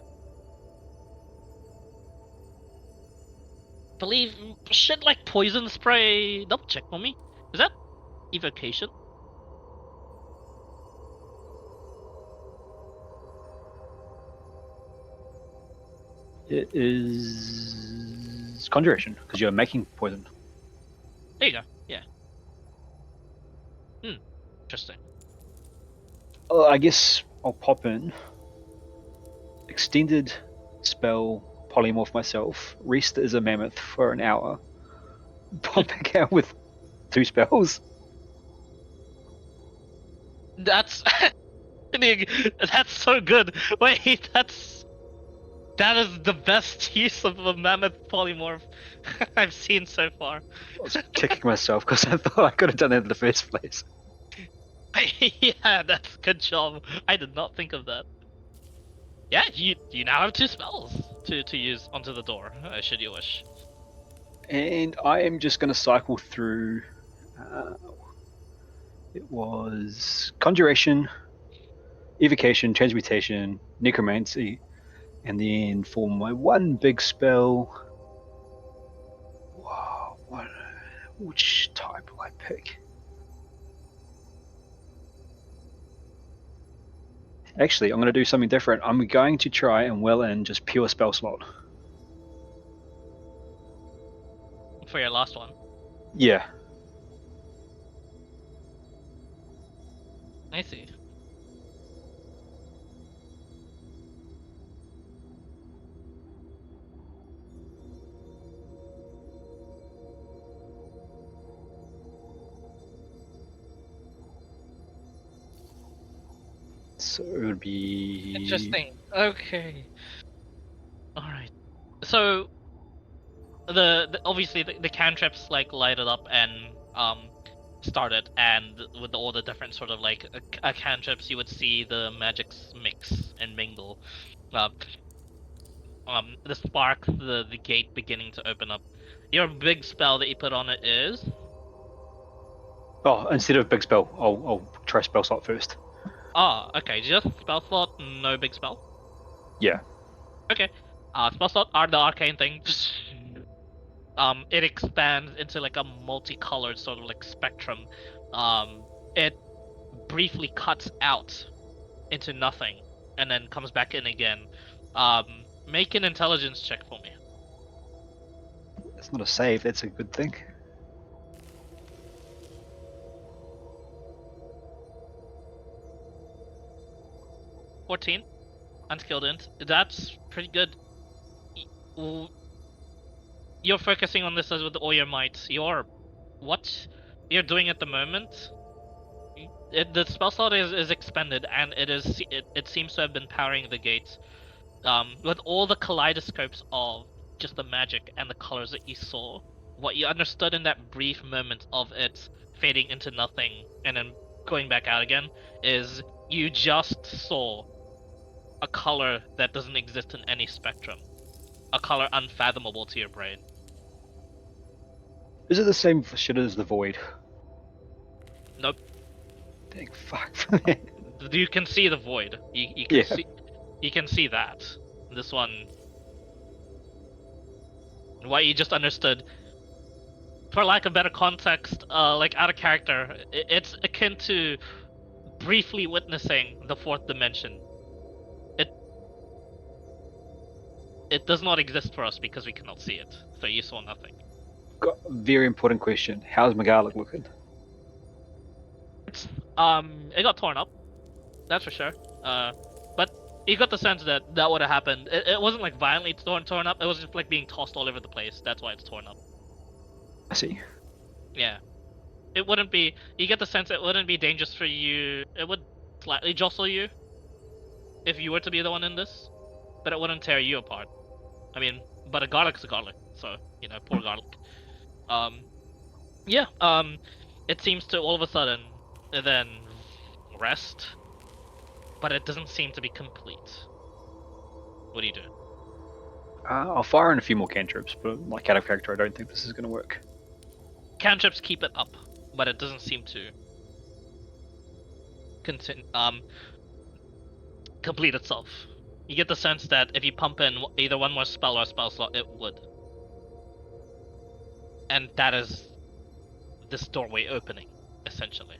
Believe shit like poison spray. Double check for me. Is that evocation? It is conjuration because you're making poison. There you go. Yeah. Interesting. I guess I'll pop in. Extended spell polymorph myself. Rest as a mammoth for an hour. Pop back out with 2 spells. That's that's so good. Wait, that is the best use of a mammoth polymorph I've seen so far. I was kicking myself because I thought I could have done that in the first place. Yeah, that's a good job. I did not think of that. Yeah, you now have 2 spells to use onto the door, should you wish. And I am just going to cycle through. It was conjuration, evocation, transmutation, necromancy, and then for my one big spell, wow, which type will I pick? Actually, I'm going to do something different. I'm going to try and well in just pure spell slot. For your last one. Yeah. I see. So it would be Interesting. Okay. Alright. So the obviously the cantrips like lighted up and started, and with all the different sort of like cantrips, you would see the magics mix and mingle. Uh, the spark, the gate beginning to open up. Your big spell that you put on it is Oh, instead of big spell, I'll try spell slot first. okay, just spell slot, no big spell. Yeah. Okay. Spell slot are the arcane thing. It expands into like a multicolored sort of like spectrum. It briefly cuts out into nothing and then comes back in again. Make an intelligence check for me. It's not a save, that's a good thing. $14, unskilled int. That's pretty good. you're focusing on this as with all your might. What you're doing at the moment, the spell slot is expended, and it seems to have been powering the gates. With all the kaleidoscopes of just the magic and the colors that you saw, what you understood in that brief moment of it fading into nothing and then going back out again is you just saw a color that doesn't exist in any spectrum, a color unfathomable to your brain. Is it the same shit as the void? Nope. Dang, fuck for that. You can see the void. You can Yeah. you can see that. This one, what you just understood, for lack of better context, like out of character, it's akin to briefly witnessing the fourth dimension. It does not exist for us because we cannot see it. So you saw nothing. Got a very important question. How's Megalik looking? It got torn up, that's for sure. But you got the sense that that would have happened. It wasn't like violently torn up. It was just like being tossed all over the place. That's why it's torn up. I see. Yeah. It wouldn't be. You get the sense it wouldn't be dangerous for you. It would slightly jostle you if you were to be the one in this, but it wouldn't tear you apart. I mean, but a garlic's a garlic, so you know, poor garlic. Yeah. It seems to all of a sudden then rest, but it doesn't seem to be complete. What do you do? I'll fire in a few more cantrips, but like out of character, I don't think this is going to work. Cantrips keep it up, but it doesn't seem to complete itself. You get the sense that if you pump in either one more spell or a spell slot, it would. And that is this doorway opening, essentially.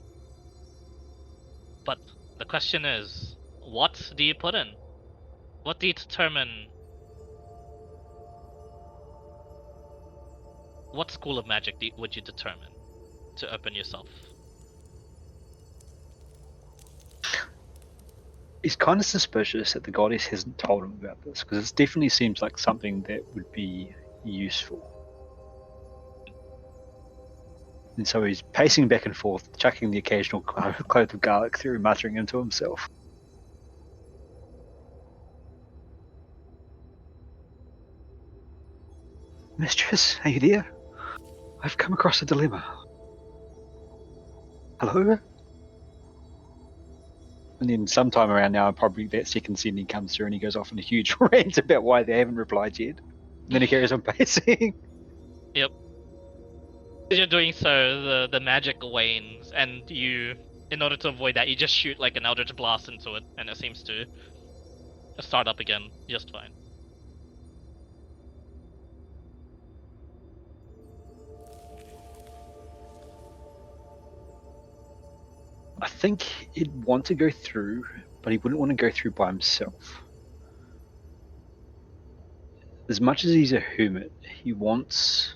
But the question is, what do you put in? What do you determine? What school of magic would you determine to open yourself? He's kind of suspicious that the goddess hasn't told him about this, because it definitely seems like something that would be useful. And so he's pacing back and forth, chucking the occasional cloth of garlic through, muttering into himself. Mistress, are you there? I've come across a dilemma. Hello? And then sometime around now, probably that second sending comes through and he goes off in a huge rant about why they haven't replied yet. And then he carries on pacing. Yep. As you're doing so, the magic wanes, and you, in order to avoid that, you just shoot like an eldritch blast into it, and it seems to start up again just fine. I think he'd want to go through, but he wouldn't want to go through by himself. As much as he's a hermit, he wants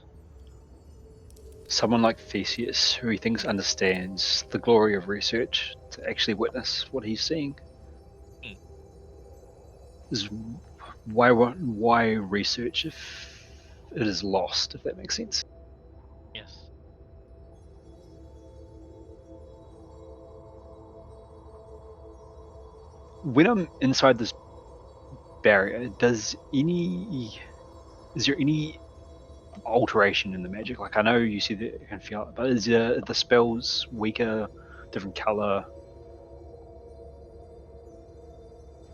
someone like Theseus, who he thinks understands the glory of research, to actually witness what he's seeing. Is why research if it is lost, if that makes sense. Yes. When I'm inside this barrier, is there any alteration in the magic? Like, I know you said that you can feel it, but is the spells weaker, different color?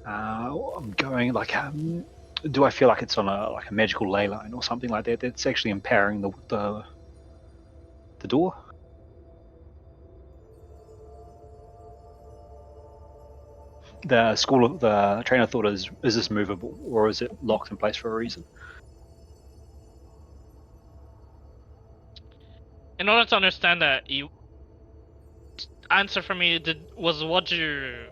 I'm going like, do I feel like it's on a magical ley line or something like that that's actually empowering the door? The train of thought is this movable, or is it locked in place for a reason? In order to understand that, you answer for me. Was Roger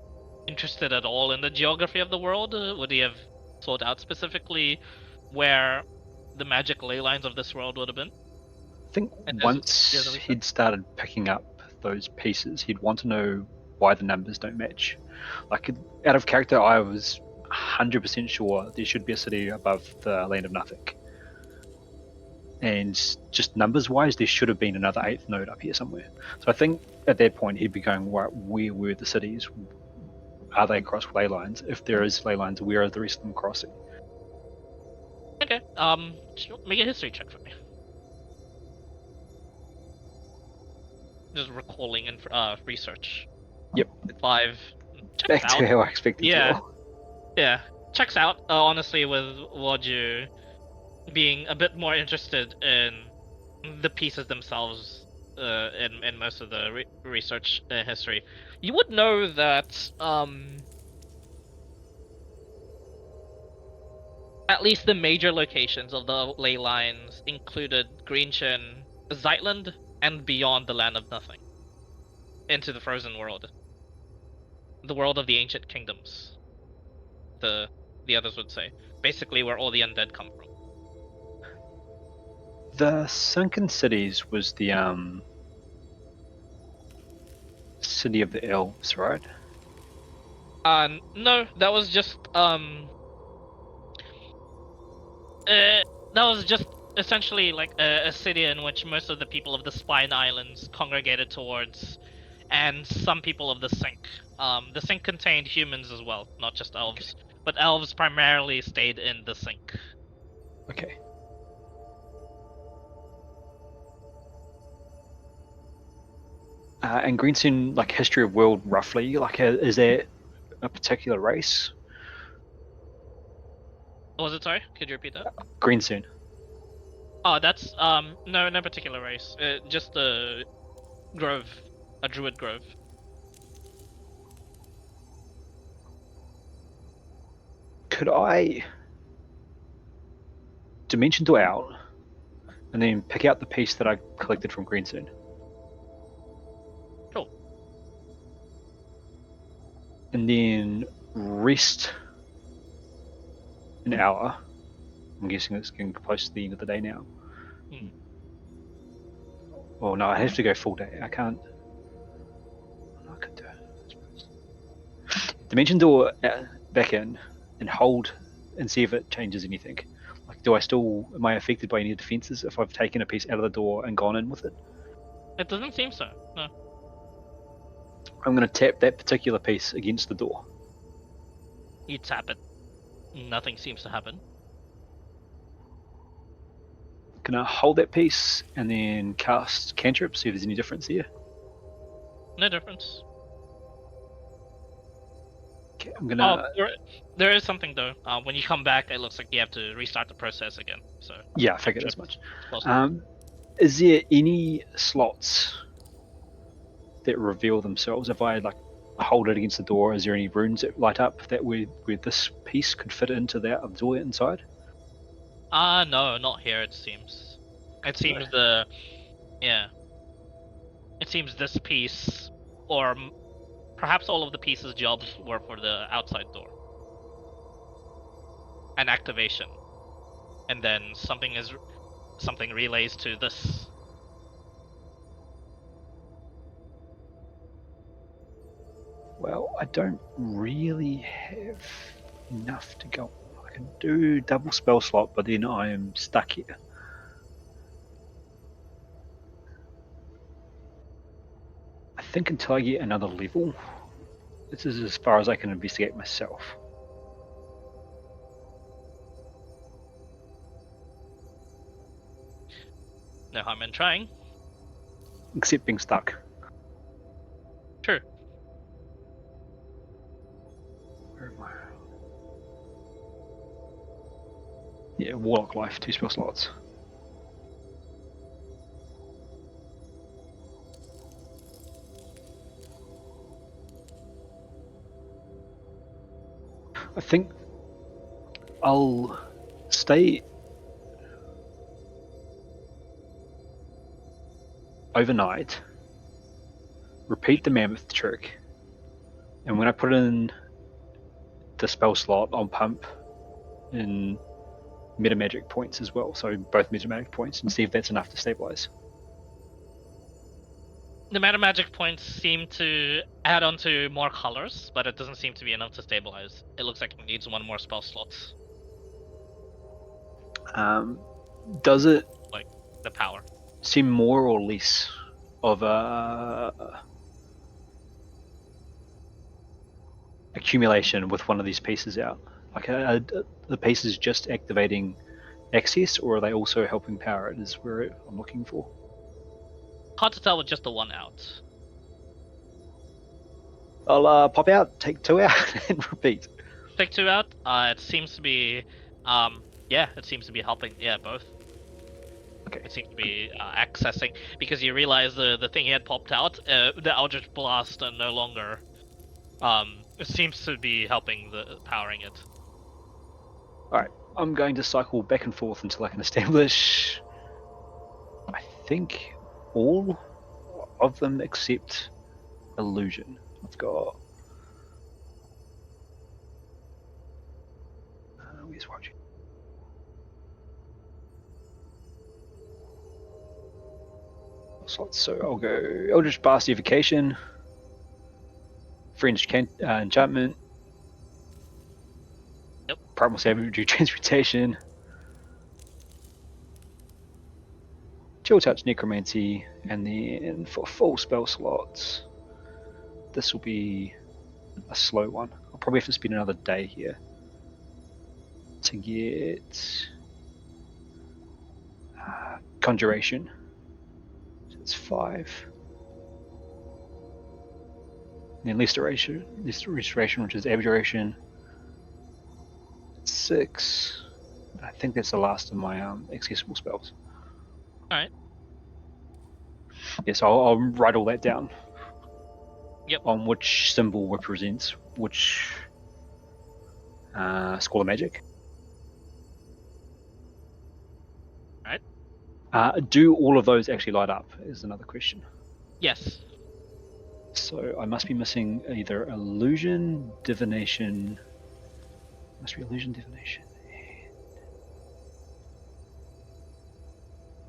interested at all in the geography of the world? Would he have sought out specifically where the magic ley lines of this world would have been? I think once he'd started picking up those pieces, he'd want to know why the numbers don't match. Like, out of character, I was 100% sure there should be a city above the Land of Nothing. and just numbers wise, there should have been another 8th node up here somewhere. So I think at that point he'd be going, right, where were the cities? Are they across ley lines? If there is ley lines, where are the rest of them crossing? Okay. Make a history check for me. Just recalling and research. Yep. 5. Checks Back out. to how I expected Yeah. to roll. Yeah. Checks out. Honestly, with Roger being a bit more interested in the pieces themselves, in most of the research history, you would know that at least the major locations of the ley lines included Greenchin, Zeitland, and beyond the Land of Nothing, into the Frozen World, the world of the ancient kingdoms. The others would say, basically where all the undead come from. The sunken cities was the city of the elves, right? No, that was just that was just essentially like a city in which most of the people of the Spine Islands congregated towards, and some people of the Sink. The Sink contained humans as well, not just elves, but elves primarily stayed in the Sink. Okay. And Greensun, like history of world, roughly, like is there a particular race? Was it, sorry? Could you repeat that? Greensun. Oh, that's no particular race. Just a grove, a druid grove. Could I dimension to out and then pick out the piece that I collected from Greensun? Cool. And then rest an hour. I'm guessing it's getting close to the end of the day now. Hmm. Oh no, I have to go full day. I can't. I could do it. I suppose. Dimension door back in and hold and see if it changes anything. Like, am I affected by any defenses if I've taken a piece out of the door and gone in with it? It doesn't seem so. No. I'm going to tap that particular piece against the door. You tap it. Nothing seems to happen. Can I hold that piece and then cast cantrip, see if there's any difference here? No difference. Okay, I'm gonna. There is something though. When you come back, it looks like you have to restart the process again. So Yeah, I figured as much. Possible. Is there any slots that reveal themselves if I like hold it against the door? Is there any runes that light up that where this piece could fit into that door inside? No, not here. It seems. It seems yeah. It seems this piece, or perhaps all of the pieces' jobs were for the outside door. An activation, and then something relays to this. Well, I don't really have enough to go. I can do double spell slot, but then I am stuck here. I think until I get another level, this is as far as I can investigate myself. No harm in trying. Except being stuck. Sure. Where am I? Yeah, Warlock Life, 2 spell slots. I think I'll stay overnight, repeat the mammoth trick, and when I put in the spell slot, I'll pump in meta magic points as well, so both meta magic points, and see if that's enough to stabilize. The meta magic points seem to add on to more colors, but it doesn't seem to be enough to stabilize. It looks like it needs one more spell slot. Does it like the power. See more or less of a accumulation with one of these pieces out? Like, the pieces just activating access, or are they also helping power it? Is where I'm looking for. Hard to tell with just the one out. I'll pop out, take 2 out, and repeat. Take 2 out. It seems to be, yeah, it seems to be helping. Yeah, both. Okay. It seems to be accessing because you realize the thing he had popped out, the Eldritch Blast, no longer. It seems to be helping the powering it. Alright, I'm going to cycle back and forth until I can establish, I think, all of them except illusion. I've got. Where's watching? Slots. So I'll go Eldritch Blast Evocation, Fringe Enchantment, Yep. Primal Savagery Transmutation, Chill Touch Necromancy, and then for full spell slots, this will be a slow one. I'll probably have to spend another day here to get Conjuration. So it's 5. And then Restoration, which is Abjuration. 6. I think that's the last of my accessible spells. Alright. Yes, I'll write all that down. Yep. On which symbol represents which school of magic. Alright. Do all of those actually light up? Is another question. Yes. So I must be missing either illusion, divination. Must be illusion, divination.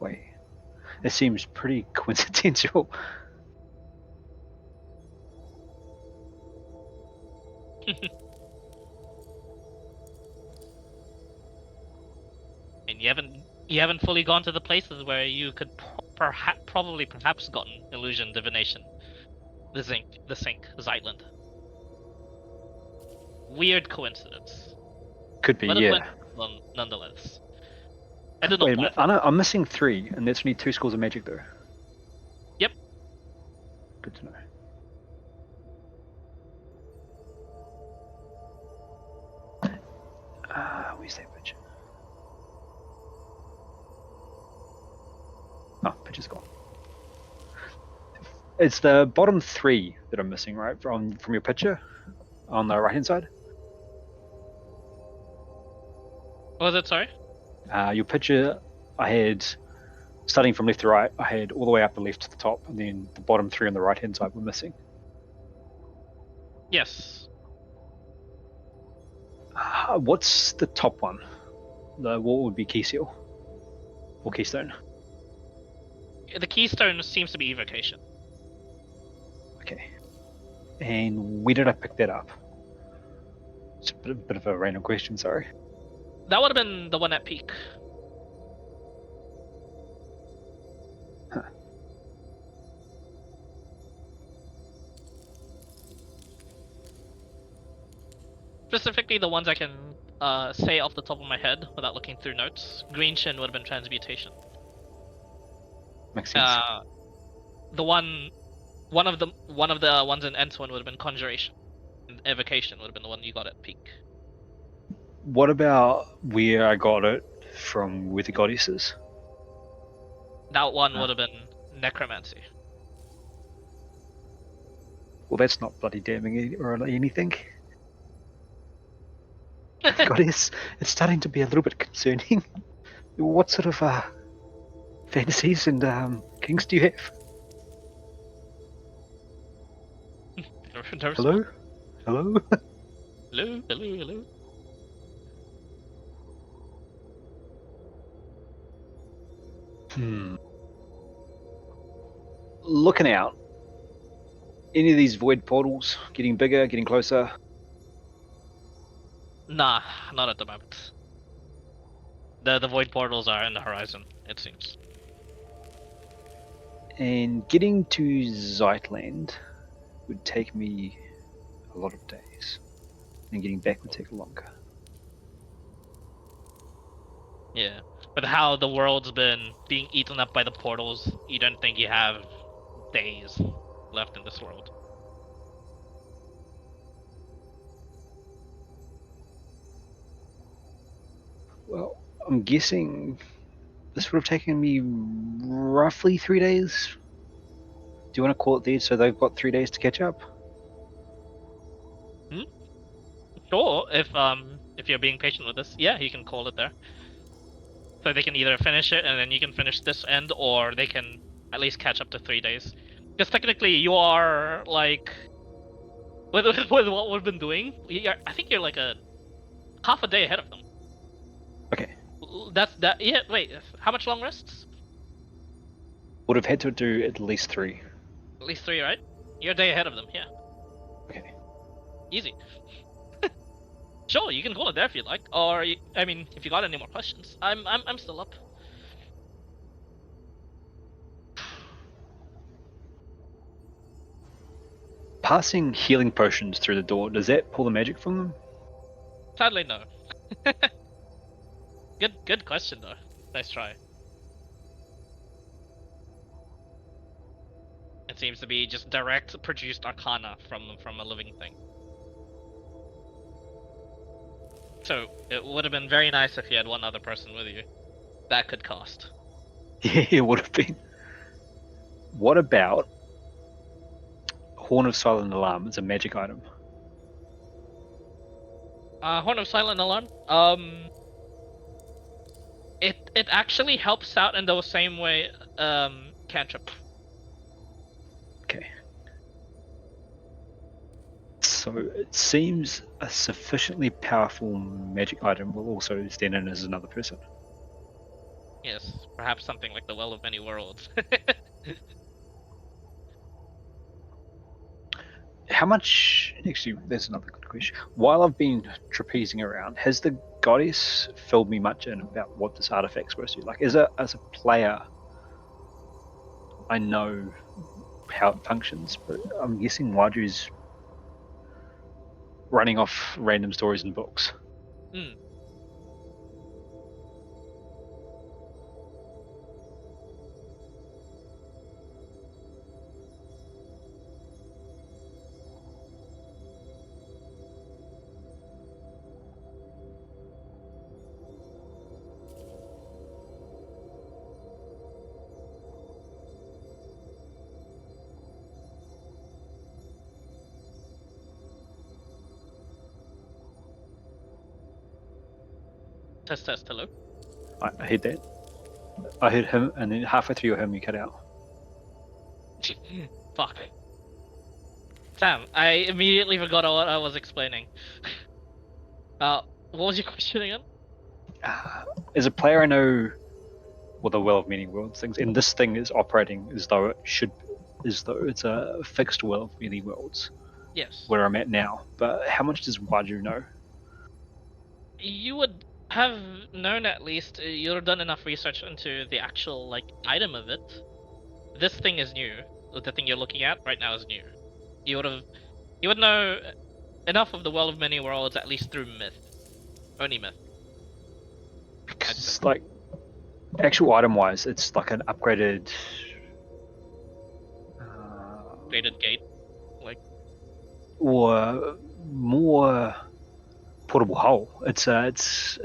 Wait, it seems pretty coincidental. And you haven't fully gone to the places where you could perhaps gotten illusion, divination, the sink, Zeitland. Weird coincidence. Could be, But yeah. Nonetheless. I did not Wait a plan minute, I'm missing 3, and that's only 2 schools of magic though. Yep. Good to know. Where's that picture? Oh, picture's gone. It's the bottom 3 that I'm missing, right? From your picture on the right hand side. What was it, sorry? Your picture, I had, starting from left to right, I had all the way up the left to the top, and then the bottom 3 on the right hand side were missing. Yes. What's the top one? What would be key seal? Or keystone? The keystone seems to be evocation. Okay. And where did I pick that up? It's a bit of a random question, sorry. That would have been the one at peak. Huh. Specifically the ones I can say off the top of my head without looking through notes. Green Shin would have been transmutation. Makes sense. One of the ones in Entwin would have been conjuration. And evocation would have been the one you got at peak. What about where I got it from with the goddesses? That one would have been necromancy. Well, that's not bloody damning or anything. Goddess, it's starting to be a little bit concerning. What sort of fantasies and kings do you have? Hello? Hello? Hello? Hello? Hello? Looking out. Any of these void portals getting bigger, getting closer? Nah, not at the moment. The void portals are in the horizon. it seems. And getting to Zeitland would take me a lot of days, and getting back would take longer. Yeah. But how the world's been being eaten up by the portals, you don't think you have days left in this world. Well, I'm guessing this would have taken me roughly 3 days. Do you want to call it there so they've got 3 days to catch up? Hmm? Sure, if you're being patient with this, yeah, you can call it there. So they can either finish it and then you can finish this end, or they can at least catch up to 3 days. Because technically you are like with what we've been doing, I think you're like a half a day ahead of them. Okay. That's that. Yeah. Wait. How much long rests? Would have had to do at least 3. At least 3, right? You're a day ahead of them. Yeah. Okay. Easy. Sure, you can call it there if you like, or I mean, if you got any more questions, I'm still up. Passing healing potions through the door, does that pull the magic from them? Sadly, no. Good question though. Nice try. It seems to be just direct produced arcana from a living thing. So it would have been very nice if you had one other person with you. That could cost. Yeah, it would have been. What about Horn of Silent Alarm? It's a magic item. Horn of Silent Alarm. It actually helps out in the same way. Cantrip. Okay. So it seems a sufficiently powerful magic item will also stand in as another person. Yes, perhaps something like the Well of Many Worlds. How much? Actually, there's another good question. While I've been trapezing around, has the goddess filled me much in about what this artifact's supposed to do? Like, as a player, I know how it functions, but I'm guessing Waju's running off random stories in books. Hmm. Test. Hello. I heard that. I heard him, and then halfway through your him, you cut out. Fuck. Sam, I immediately forgot what I was explaining. What was your question again? As a player, I know well the Well of Many Worlds things, and this thing is operating as though it's a fixed Well of Many Worlds Yes. where I'm at now. But how much does Waju know? You would have known at least. You'd have done enough research into the actual like item of it. This thing is new. The thing you're looking at right now is new. You would know enough of the Well of Many Worlds at least through myth. Only myth. Because like actual item wise, it's like an upgraded. Graded gate. Like Or more portable hull. It's a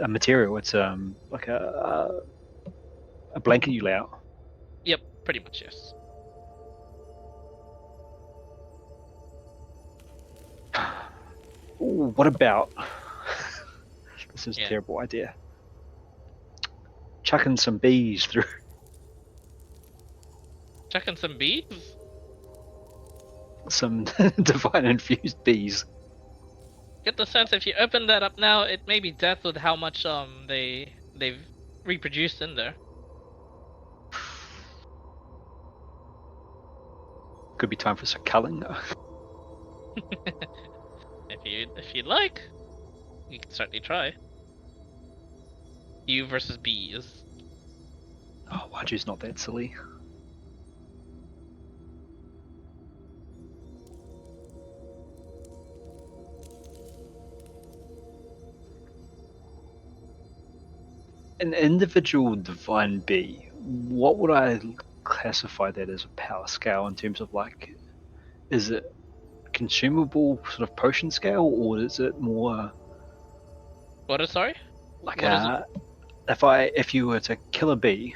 material. It's like a blanket you lay out. yep, pretty much yes. Ooh, what about? This is a Yeah. terrible idea. Chucking some bees through. Checking some beads? Some divine infused bees. Get the sense if you open that up now, it may be death with how much they've reproduced in there. Could be time for some culling. If you'd like, you can certainly try. You versus bees. Oh, Waju's not that silly. An individual divine bee, what would I classify that as a power scale in terms of like, is it consumable sort of potion scale, or is it more What is sorry? like What is it? if you were to kill a bee,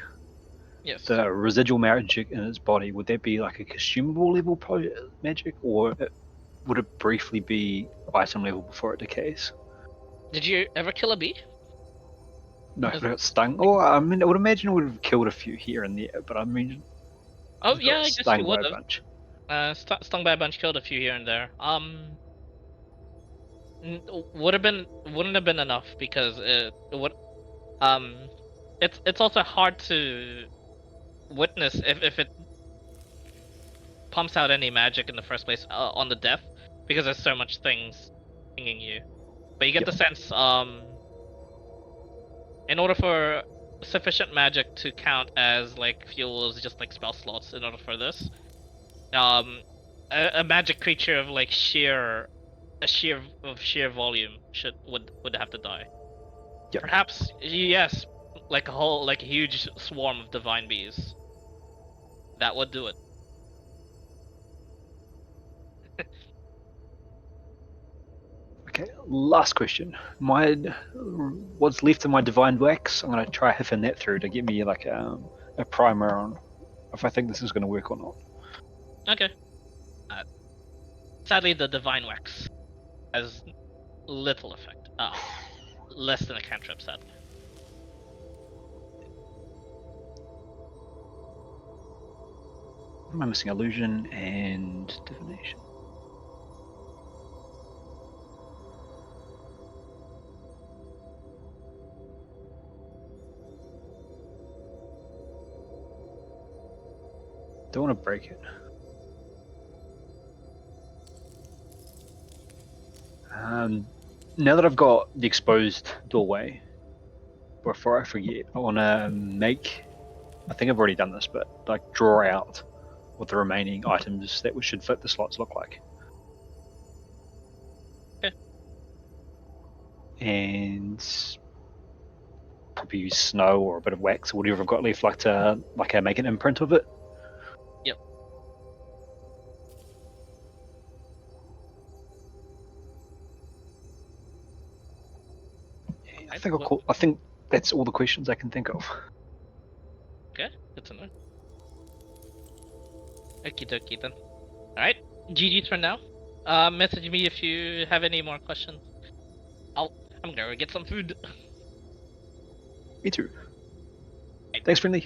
Yes. the residual magic in its body, would that be like a consumable level magic, or would it briefly be item level before it decays? Did you ever kill a bee? No, Is- if it got stung. Oh, I mean, I would imagine it would have killed a few here and there, but I mean, Oh if it yeah, got I guess you stung would by a have. bunch. Stung by a bunch, killed a few here and there. Wouldn't have been enough because it would um, it's also hard to witness if it pumps out any magic in the first place on the death because there's so much things pinging you. But you get Yep. the sense in order for sufficient magic to count as like fuels, just like spell slots, in order for this, um, a magic creature of like sheer volume would have to die. Yep. Perhaps yes, like a huge swarm of divine bees. That would do it. Okay, last question. What's left of my divine wax? I'm gonna try hiffing that through to get me like a primer on if I think this is gonna work or not. Okay. Uh, Sadly, the divine wax has little effect. Less than a cantrip, sadly. Am I missing illusion and divination? Don't want to break it. Now that I've got the exposed doorway, before I forget, I want to make. I think I've already done this, but like draw out what the remaining items that should fit the slots look like. Okay. And probably use snow or a bit of wax or whatever I've got left, like to make an imprint of it. Yep. I think that's all the questions I can think of. Okay, good to know. Okie dokie then. Alright, GG's for now. Message me if you have any more questions. I'm gonna get some food. Me too. Thanks, friendly.